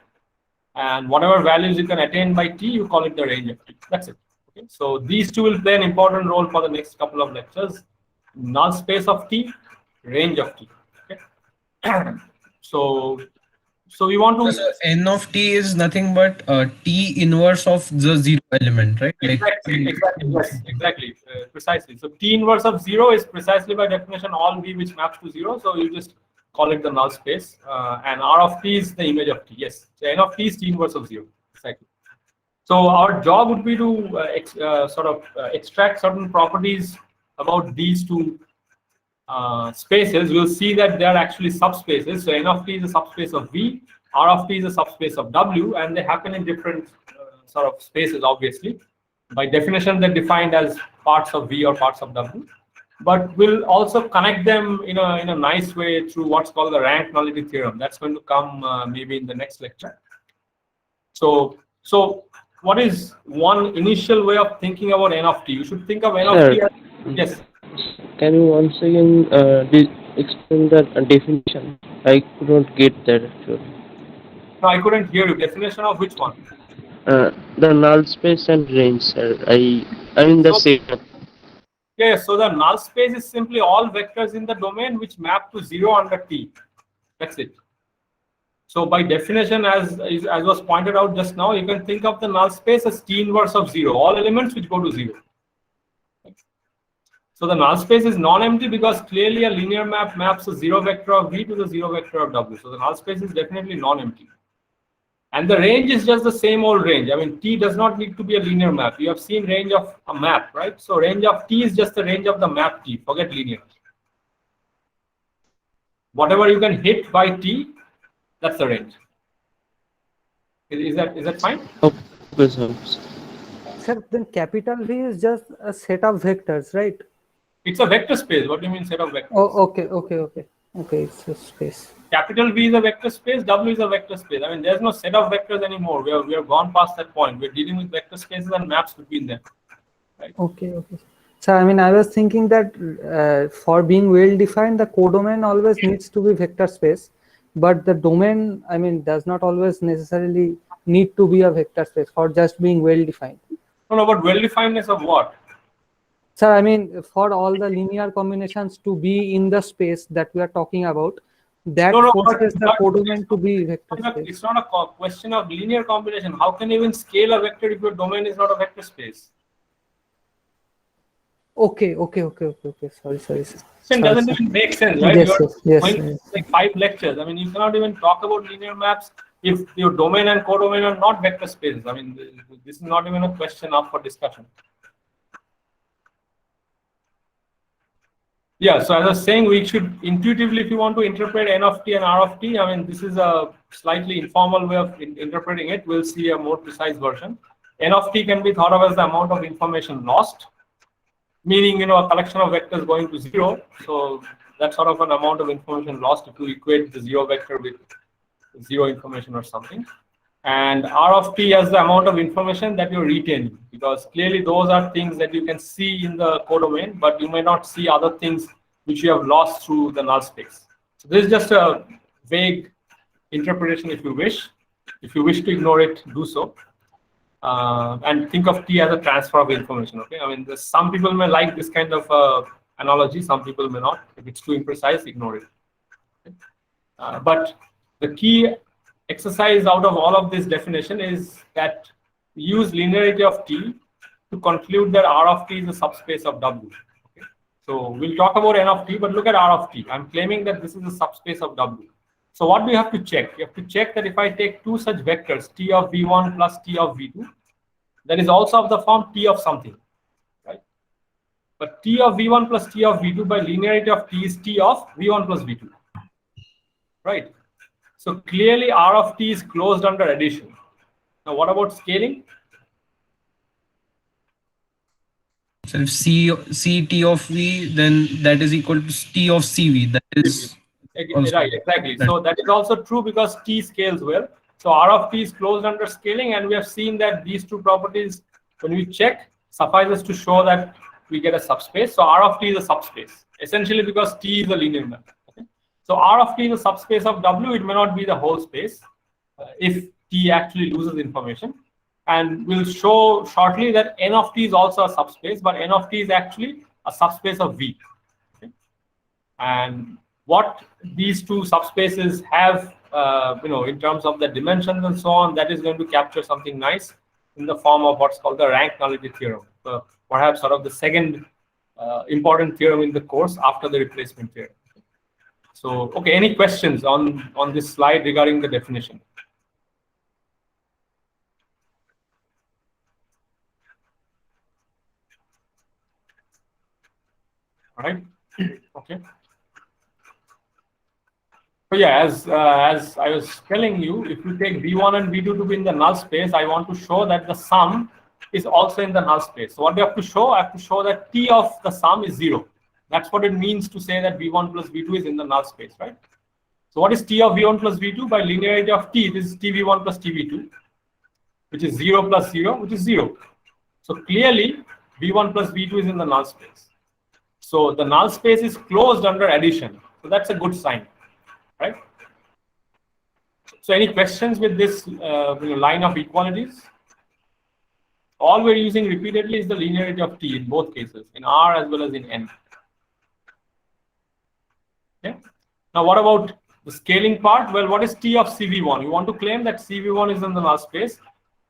[SPEAKER 1] And whatever values you can attain by T, you call it the range of T. That's it. Okay? So these two will play an important role for the next couple of lectures. Null space of T, range of T. Okay? So we want to.
[SPEAKER 3] So n of t is nothing but t inverse of the zero element, right?
[SPEAKER 1] Exactly. Yes, exactly. Precisely. So t inverse of 0 is precisely by definition all v which maps to 0. So you just call it the null space, and R of t is the image of t. Yes. So n of t is t inverse of 0. Exactly. So our job would be to extract certain properties about these two spaces. We'll see that they are actually subspaces. So n of t is a subspace of V, R of t is a subspace of W, and they happen in different sort of spaces, obviously. By definition, they're defined as parts of V or parts of W. But we'll also connect them in a nice way through what's called the rank nullity theorem. That's going to come maybe in the next lecture. So what is one initial way of thinking about n of t? You should think of n of t as, yes.
[SPEAKER 5] Can you once again explain the definition? I could not get that actually.
[SPEAKER 1] No, I couldn't hear you. Definition of which one?
[SPEAKER 5] The null space and range, sir. I mean the same.
[SPEAKER 1] Yeah, so the null space is simply all vectors in the domain which map to 0 under T. That's it. So by definition, as was pointed out just now, you can think of the null space as T inverse of 0, all elements which go to 0. So the null space is non-empty because clearly a linear map maps a 0 vector of V to the 0 vector of W. So the null space is definitely non-empty. And the range is just the same old range. I mean, T does not need to be a linear map. You have seen range of a map, right? So range of T is just the range of the map T. Forget linear. Whatever you can hit by T, that's the range. Is that fine?
[SPEAKER 5] Okay, sir.
[SPEAKER 2] Sir, then capital V is just a set of vectors, right?
[SPEAKER 1] It's a vector space. What do you mean set of vectors?
[SPEAKER 2] Oh, okay. Okay, it's a space.
[SPEAKER 1] Capital V is a vector space, W is a vector space. I mean, there's no set of vectors anymore. We have gone past that point. We're dealing with vector spaces and maps between them. Right?
[SPEAKER 2] Okay. So, I mean, I was thinking that for being well defined, the codomain always needs to be vector space, but the domain, I mean, does not always necessarily need to be a vector space for just being well defined.
[SPEAKER 1] No, but well definedness of what?
[SPEAKER 2] Sir, I mean, for all the linear combinations to be in the space that we are talking about, that forces the codomain to be vector space.
[SPEAKER 1] It's not a question of linear combination. How can you even scale a vector if your domain is not a vector space?
[SPEAKER 2] Okay. Sorry.
[SPEAKER 1] It doesn't even make sense, right?
[SPEAKER 2] Yes.
[SPEAKER 1] Like 5 lectures. I mean, you cannot even talk about linear maps if your domain and codomain are not vector spaces. I mean, this is not even a question up for discussion. Yeah, so as I was saying, we should intuitively, if you want to interpret n of t and r of t, I mean, this is a slightly informal way of interpreting it. We'll see a more precise version. N of t can be thought of as the amount of information lost, meaning, a collection of vectors going to 0. So that's sort of an amount of information lost if you equate the 0 vector with 0 information or something. And r of t as the amount of information that you're retaining, because clearly those are things that you can see in the codomain, but you may not see other things which you have lost through the null space. So this is just a vague interpretation if you wish. If you wish to ignore it, do so. And think of T as a transfer of information. Okay, I mean, some people may like this kind of analogy, some people may not. If it's too imprecise, ignore it. Okay? But the key exercise out of all of this definition is that we use linearity of T to conclude that R of T is a subspace of W. Okay? So we'll talk about N of T, but look at R of T. I'm claiming that this is a subspace of W. So what do you have to check? You have to check that if I take 2 such vectors, T of V1 plus T of V2, that is also of the form T of something, right? But T of V1 plus T of V2 by linearity of T is T of V1 plus V2, right? So clearly R of T is closed under addition. Now what about scaling?
[SPEAKER 3] So if C T of V, then that is equal to T of CV. That is
[SPEAKER 1] right, exactly. So that is also true because T scales well. So R of T is closed under scaling, and we have seen that these two properties, when we check, suffices to show that we get a subspace. So R of T is a subspace, essentially because T is a linear map. Okay? So R of T is a subspace of W. It may not be the whole space if T actually loses information. And we'll show shortly that N of T is also a subspace, but N of T is actually a subspace of V. Okay? And what these two subspaces have, in terms of the dimensions and so on, that is going to capture something nice in the form of what's called the rank nullity theorem. Perhaps sort of the second important theorem in the course after the replacement theorem. So, okay, any questions on this slide regarding the definition? All right. Okay. So yeah, as I was telling you, if you take V1 and V2 to be in the null space, I want to show that the sum is also in the null space. So what do I have to show? I have to show that T of the sum is 0. That's what it means to say that V1 plus V2 is in the null space, right? So what is T of V1 plus V2? By linearity of T, this is TV1 plus TV2. which is 0 plus 0, which is 0. So clearly, V1 plus V2 is in the null space. So the null space is closed under addition. So that's a good sign, right? So any questions with this line of equalities? All we're using repeatedly is the linearity of T in both cases, in R as well as in N. Okay. Now, what about the scaling part? Well, what is T of CV1? You want to claim that CV1 is in the null space.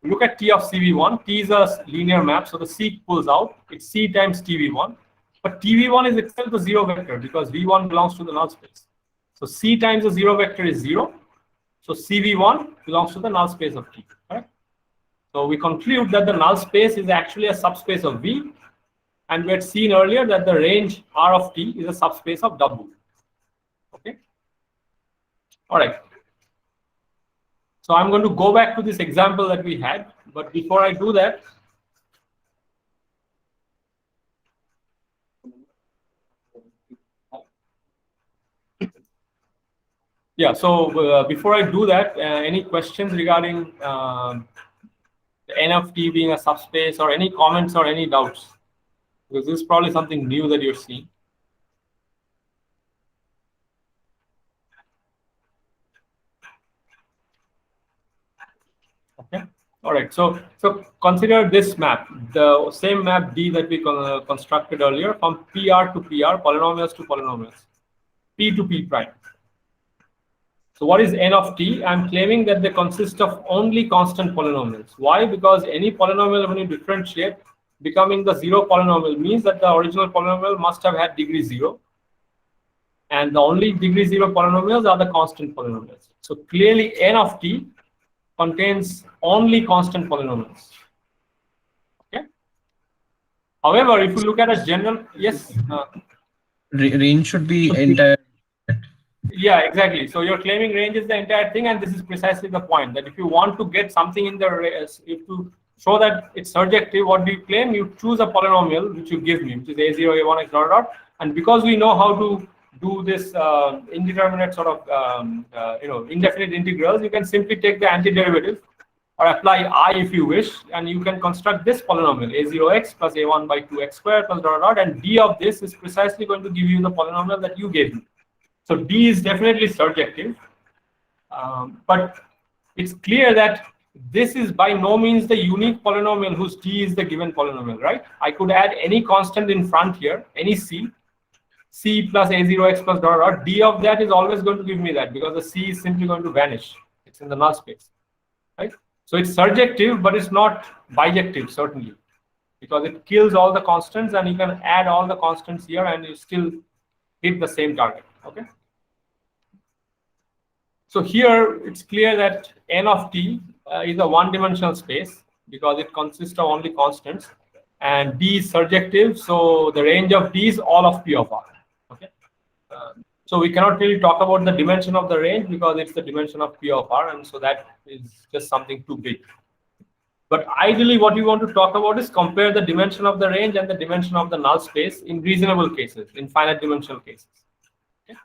[SPEAKER 1] Look at T of CV1. T is a linear map, so the C pulls out. It's C times TV1. But TV1 is itself the zero vector because V1 belongs to the null space. So C times the zero vector is 0. So CV1 belongs to the null space of T. Right? So we conclude that the null space is actually a subspace of V. And we had seen earlier that the range R of T is a subspace of W. Okay. All right. So I'm going to go back to this example that we had. But before I do that, yeah, so before I do that, any questions regarding the N of T being a subspace, or any comments or any doubts? Because this is probably something new that you're seeing. Okay. All right. So consider this map, the same map D that we constructed earlier, from PR to PR, polynomials to polynomials, P to P prime. So what is N of T? I'm claiming that they consist of only constant polynomials. Why? Because any polynomial, when you differentiate, becoming the zero polynomial means that the original polynomial must have had degree 0. And the only degree 0 polynomials are the constant polynomials. So clearly N of T contains only constant polynomials. Okay. However, if you look at a general, yes.
[SPEAKER 3] Range should be entire.
[SPEAKER 1] Yeah, exactly. So you're claiming range is the entire thing, and this is precisely the point, that if you want to get something in the, if to show that it's surjective, what do you claim? You choose a polynomial which you give me, which is a0, a1, x dot dot, and because we know how to do this indeterminate sort of indefinite integrals, you can simply take the antiderivative or apply I if you wish, and you can construct this polynomial a0x plus a1 by 2x squared plus dot dot, and d of this is precisely going to give you the polynomial that you gave me. So D is definitely surjective, but it's clear that this is by no means the unique polynomial whose D is the given polynomial, right? I could add any constant in front here, any C plus a0x plus dot dot. D of that is always going to give me that, because the C is simply going to vanish. It's in the null space, right? So it's surjective, but it's not bijective, certainly, because it kills all the constants, and you can add all the constants here and you still hit the same target. Okay. So here it's clear that N of T is a one-dimensional space because it consists of only constants, and D is surjective, so the range of D is all of P of R. Okay. So we cannot really talk about the dimension of the range because it's the dimension of P of R, and so that is just something too big. But ideally, what we want to talk about is compare the dimension of the range and the dimension of the null space in reasonable cases, in finite dimensional cases. Okay.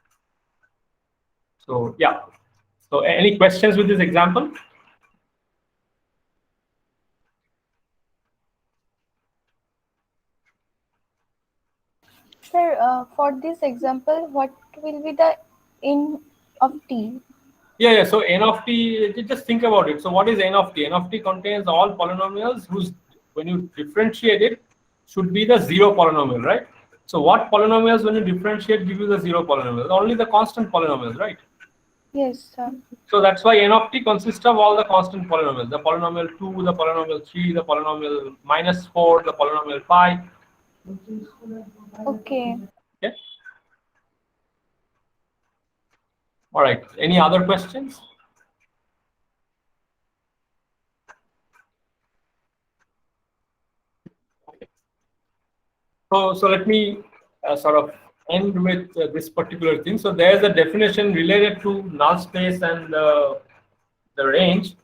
[SPEAKER 1] So yeah. So any questions with this example?
[SPEAKER 4] Sir, for this example, what will be the N of T?
[SPEAKER 1] Yeah. So N of T, just think about it. So what is N of T? N of T contains all polynomials whose, when you differentiate it, should be the zero polynomial, right? So what polynomials, when you differentiate, give you the zero polynomials? Only the constant polynomials, right?
[SPEAKER 4] Yes, sir.
[SPEAKER 1] So that's why N of T consists of all the constant polynomials, the polynomial 2, the polynomial 3, the polynomial -4, the polynomial pi.
[SPEAKER 4] Okay.
[SPEAKER 1] Okay. All right. Any other questions? So let me sort of end with this particular thing. So there's a definition related to null space and the range.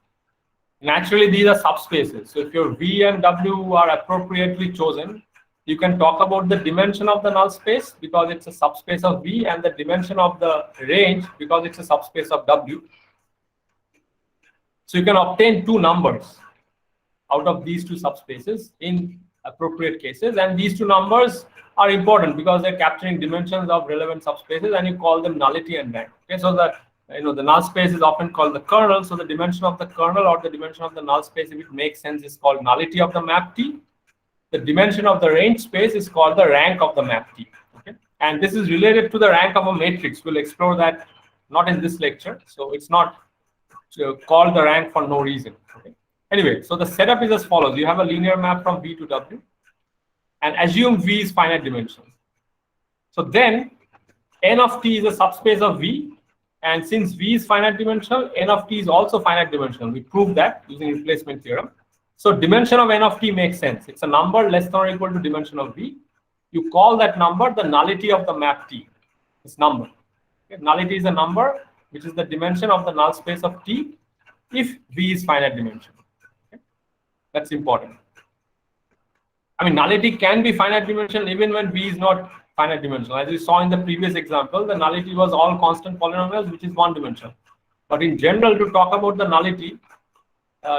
[SPEAKER 1] Naturally, these are subspaces. So if your V and W are appropriately chosen, you can talk about the dimension of the null space because it's a subspace of V, and the dimension of the range because it's a subspace of W. So you can obtain two numbers. out of these two subspaces in appropriate cases. And these two numbers are important because they're capturing dimensions of relevant subspaces, and you call them nullity and rank. Okay, so that the null space is often called the kernel. So the dimension of the kernel or the dimension of the null space, if it makes sense, is called nullity of the map T. The dimension of the range space is called the rank of the map T. Okay, and this is related to the rank of a matrix. We'll explore that not in this lecture. So it's not called the rank for no reason. Okay. Anyway, so the setup is as follows. You have a linear map from V to W, and assume V is finite dimensional. So then N of T is a subspace of V, and since V is finite dimensional, N of T is also finite dimensional. We proved that using replacement theorem. So dimension of N of T makes sense. It's a number less than or equal to dimension of V. You call that number the nullity of the map T. This number. Okay. Nullity is a number which is the dimension of the null space of T if V is finite dimensional. Okay. That's important. I mean, nullity can be finite dimensional even when V is not finite dimensional. As we saw in the previous example, the nullity was all constant polynomials, which is one dimensional. But in general, to talk about the nullity,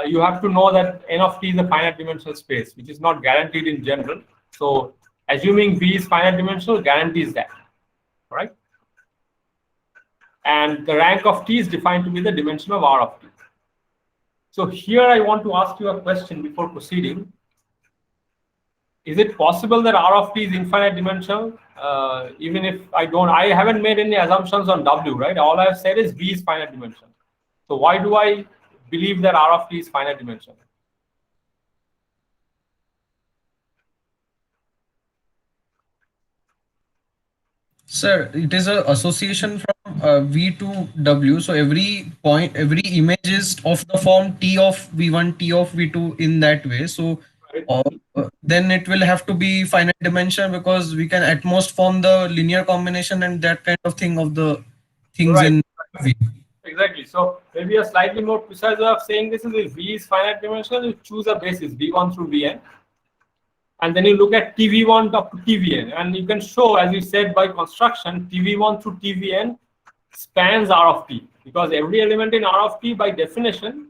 [SPEAKER 1] you have to know that N of T is a finite dimensional space, which is not guaranteed in general. So assuming V is finite dimensional guarantees that, right? And the rank of T is defined to be the dimension of R of T. So here I want to ask you a question before proceeding. Is it possible that R of T is infinite dimensional? Even if I haven't made any assumptions on W, right? All I've said is V is finite dimensional. So why do I believe that R of T is finite dimensional?
[SPEAKER 3] Sir, it is an association from V to W. So every point, every image is of the form T of V1, T of V2 in that way. So then it will have to be finite dimension because we can at most form the linear combination and that kind of thing of the things in V.
[SPEAKER 1] Exactly. So maybe a slightly more precise way of saying this is if V is finite dimensional, you choose a basis V1 through Vn. And then you look at TV1 up to TVN, and you can show, as we said by construction, TV1 through TVN spans R of T, because every element in R of T by definition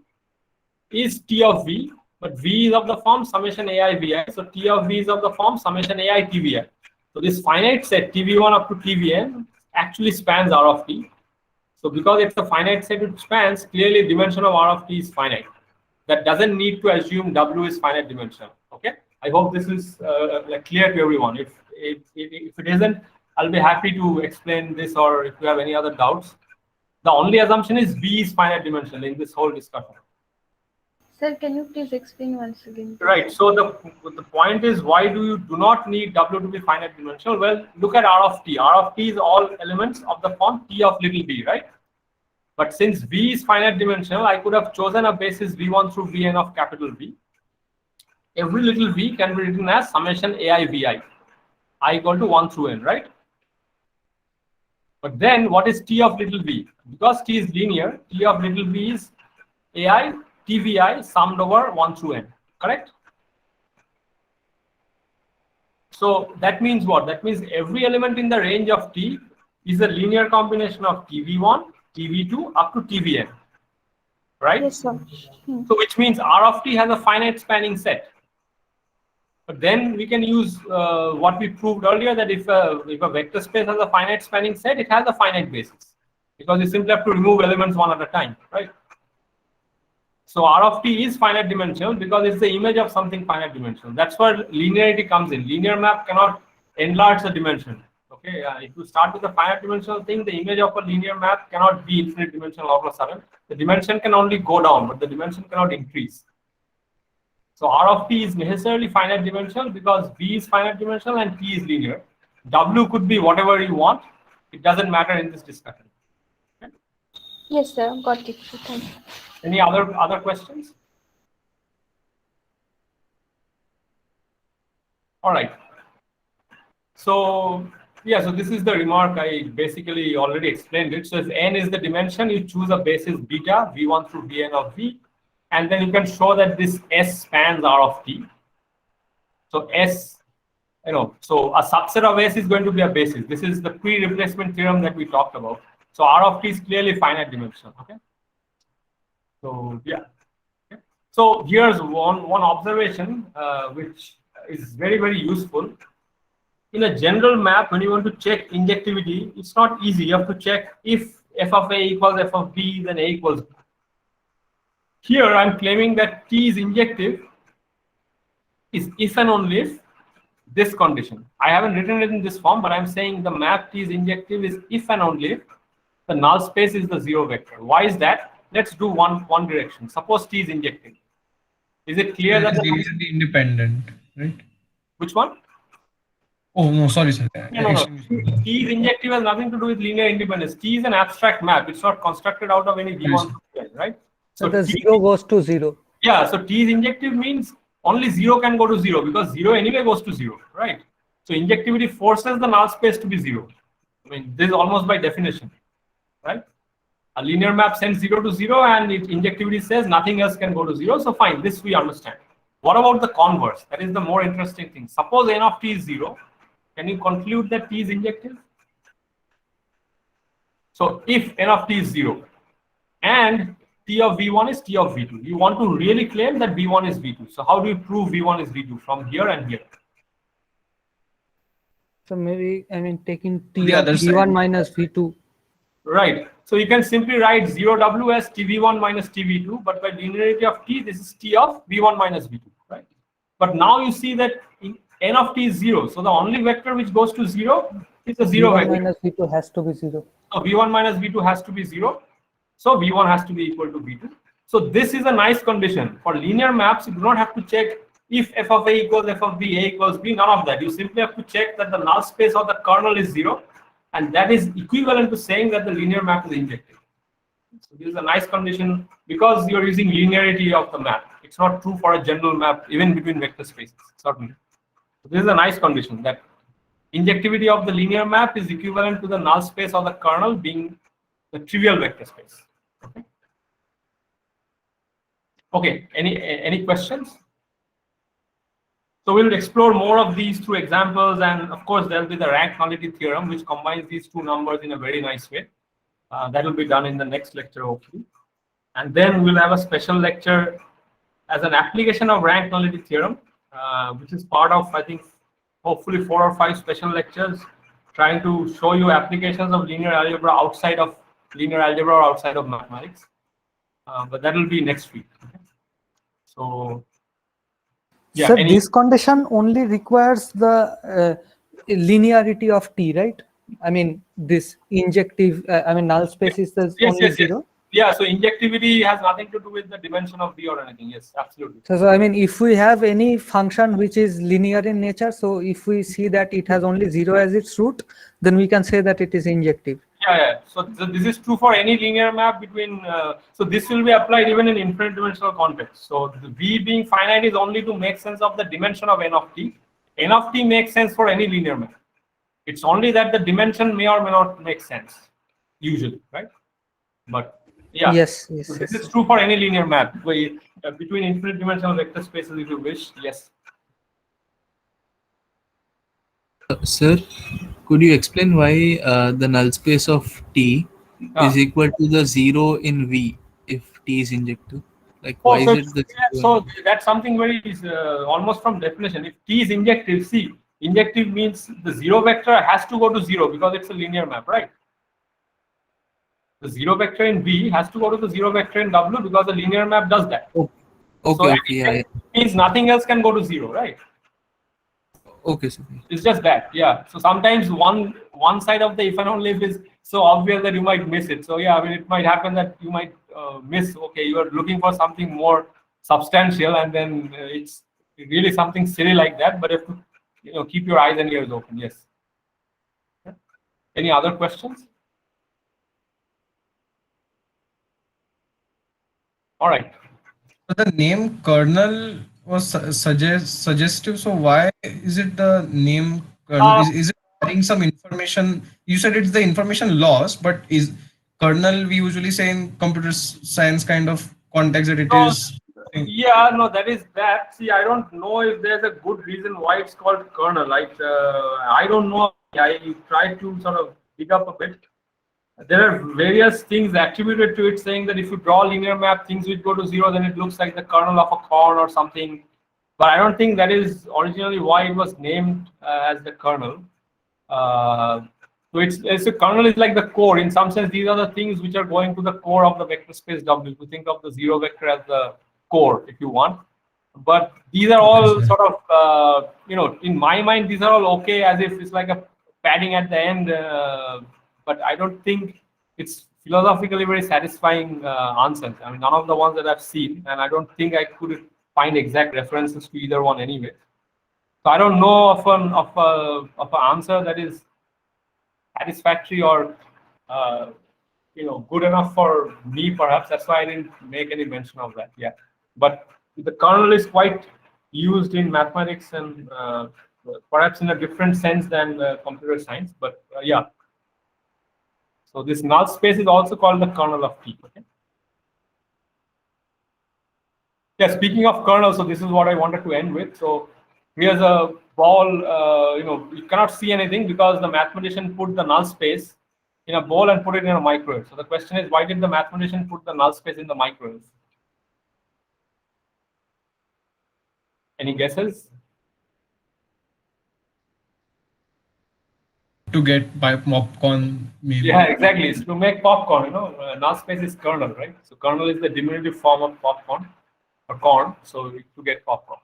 [SPEAKER 1] is T of V, but V is of the form summation AI Vi. So T of V is of the form summation AI TVI. So this finite set TV1 up to TVN actually spans R of T. So because it's a finite set it spans, clearly dimension of R of T is finite. That doesn't need to assume W is finite dimensional. Okay. I hope this is clear to everyone. If it isn't, I'll be happy to explain this, or if you have any other doubts. The only assumption is V is finite dimensional in this whole discussion.
[SPEAKER 4] Sir, can you please explain once again?
[SPEAKER 1] Right. So the point is, why do not need W to be finite dimensional? Well, look at R of T. R of T is all elements of the form T of little b, right? But since V is finite dimensional, I could have chosen a basis V1 through Vn of capital V. Every little v can be written as summation ai vi, I equal to 1 through n, right? But then what is T of little v? Because T is linear, T of little v is ai tvi summed over 1 through n, correct? So that means what? That means every element in the range of T is a linear combination of TV1, TV2 up to TVN, right?
[SPEAKER 4] Yes, sir.
[SPEAKER 1] So which means R of T has a finite spanning set. But then we can use what we proved earlier, that if a vector space has a finite spanning set, it has a finite basis, because you simply have to remove elements one at a time, right? So R of T is finite dimensional because it's the image of something finite dimensional. That's where linearity comes in. Linear map cannot enlarge the dimension. Okay, if you start with a finite dimensional thing, the image of a linear map cannot be infinite dimensional all of a sudden. The dimension can only go down, but the dimension cannot increase. So R of T is necessarily finite dimensional because V is finite dimensional and T is linear. W could be whatever you want. It doesn't matter in this discussion. Okay?
[SPEAKER 4] Yes, sir. Got it. Thank you.
[SPEAKER 1] Any other questions? All right. So yeah, so this is the remark. I basically already explained it. So if n is the dimension, you choose a basis beta, V1 through Vn of V. And then you can show that this S spans R of T. So S, so a subset of S is going to be a basis. This is the pre-replacement theorem that we talked about. So R of T is clearly finite dimensional. Okay. So yeah. Okay. So So here's one observation which is very useful. In a general map, when you want to check injectivity, it's not easy. You have to check if f of a equals f of b, then a equals b. Here I'm claiming that T is injective is if and only if this condition. I haven't written it in this form, but I'm saying the map T is injective is if and only if the null space is the zero vector. Why is that? Let's do one direction. Suppose T is injective. Is it clear that
[SPEAKER 3] linearly independent, right?
[SPEAKER 1] which one?
[SPEAKER 3] Oh no, sorry, sir.
[SPEAKER 1] No. T is injective has nothing to do with linear independence. T is an abstract map. It's not constructed out of any V1, right?
[SPEAKER 2] So the zero goes to zero.
[SPEAKER 1] Yeah, so T is injective means only zero can go to zero because zero anyway goes to zero, right? So injectivity forces the null space to be zero. I mean, this is almost by definition, right? A linear map sends 0 to 0 and its injectivity says nothing else can go to 0. So fine, this we understand. What about the converse? That is the more interesting thing. Suppose n of t is 0. Can you conclude that t is injective? So if n of t is 0 and t of v1 is t of v2, you want to really claim that v1 is v2. So how do you prove v1 is v2 from here and here?
[SPEAKER 2] So maybe, I mean, taking t
[SPEAKER 3] The
[SPEAKER 2] of
[SPEAKER 3] other
[SPEAKER 2] v1
[SPEAKER 3] side.
[SPEAKER 2] minus v2.
[SPEAKER 1] Right. So you can simply write 0w as tv1 minus tv2, but by linearity of t, this is t of v1 minus v2, right? But now you see that n of t is 0. So the only vector which goes to 0 is a 0
[SPEAKER 2] v1
[SPEAKER 1] vector.
[SPEAKER 2] minus v2 has to be 0.
[SPEAKER 1] So v1 minus v2 has to be 0. So v1 has to be equal to v2. So this is a nice condition. For linear maps, you do not have to check if f of a equals f of b, a equals b, none of that. You simply have to check that the null space of the kernel is 0. And that is equivalent to saying that the linear map is injective. So this is a nice condition because you're using linearity of the map. It's not true for a general map, even between vector spaces, certainly. So this is a nice condition that injectivity of the linear map is equivalent to the null space of the kernel being the trivial vector space. Okay, any questions? So we'll explore more of these through examples, and of course there will be the rank nullity theorem, which combines these two numbers in a very nice way. That will be done in the next lecture, hopefully. And then we'll have a special lecture as an application of rank nullity theorem, which is part of, I think, hopefully 4 or 5 special lectures trying to show you applications of linear algebra outside of linear algebra or outside of mathematics. But that will be next week. So. Yeah,
[SPEAKER 2] So this condition only requires the linearity of t, right? I mean, this injective, I mean, null space is the only 0.
[SPEAKER 1] Yeah, so injectivity has nothing to do with the dimension of B or anything. Yes, absolutely.
[SPEAKER 2] So I mean, if we have any function which is linear in nature, so if we see that it has only 0 as its root, then we can say that it is injective.
[SPEAKER 1] Yeah. So this is true for any linear map between. So this will be applied even in infinite dimensional context. So the V being finite is only to make sense of the dimension of n of t. N of t makes sense for any linear map. It's only that the dimension may or may not make sense, usually, right? But yeah,
[SPEAKER 2] yes.
[SPEAKER 1] So this is true for any linear map between infinite dimensional vector spaces, if you wish. Yes.
[SPEAKER 6] Sir, could you explain why the null space of T is equal to the 0 in V if T is injective? Like, why is it the
[SPEAKER 1] so that's something very almost from definition. If T is injective, see, injective means the 0 vector has to go to 0 because it's a linear map, right? The 0 vector in V has to go to the 0 vector in W because the linear map does that.
[SPEAKER 6] Okay,
[SPEAKER 1] so yeah. Means nothing else can go to 0, right?
[SPEAKER 6] Okay, sir.
[SPEAKER 1] It's just that, yeah. So sometimes one side of the if and only if is so obvious that you might miss it. So yeah, I mean, it might happen that you might miss. Okay, you are looking for something more substantial, and then it's really something silly like that. But if you keep your eyes and ears open. Yes. Any other questions? All right.
[SPEAKER 3] So the name kernel was suggestive. So why is it the name kernel? Is it adding some information? You said it's the information loss, but is kernel, we usually say in computer science kind of context that it is.
[SPEAKER 1] Yeah, no, that is that. See, I don't know if there's a good reason why it's called kernel. Like, I don't know. I tried to sort of dig up a bit. There are various things attributed to it, saying that if you draw a linear map, things will go to 0, then it looks like the kernel of a corn or something. But I don't think that is originally why it was named as the kernel. So it's a kernel is like the core. In some sense, these are the things which are going to the core of the vector space W. If you think of the 0 vector as the core, if you want. But these are all sort of, in my mind, these are all okay, as if it's like a padding at the end. But I don't think it's philosophically very satisfying answers. I mean, none of the ones that I've seen, and I don't think I could find exact references to either one anyway. So I don't know of an answer that is satisfactory or good enough for me. Perhaps that's why I didn't make any mention of that. Yeah, but the kernel is quite used in mathematics and perhaps in a different sense than computer science. But yeah. So this null space is also called the kernel of T. Okay. Yeah. Speaking of kernel, so this is what I wanted to end with. So here's a ball. You cannot see anything because the mathematician put the null space in a ball and put it in a microwave. So the question is, why did the mathematician put the null space in the microwave? Any guesses?
[SPEAKER 3] To get by popcorn, maybe.
[SPEAKER 1] Yeah, exactly. It's to make popcorn. Null space is kernel, right? So kernel is the diminutive form of popcorn or corn. So to get popcorn.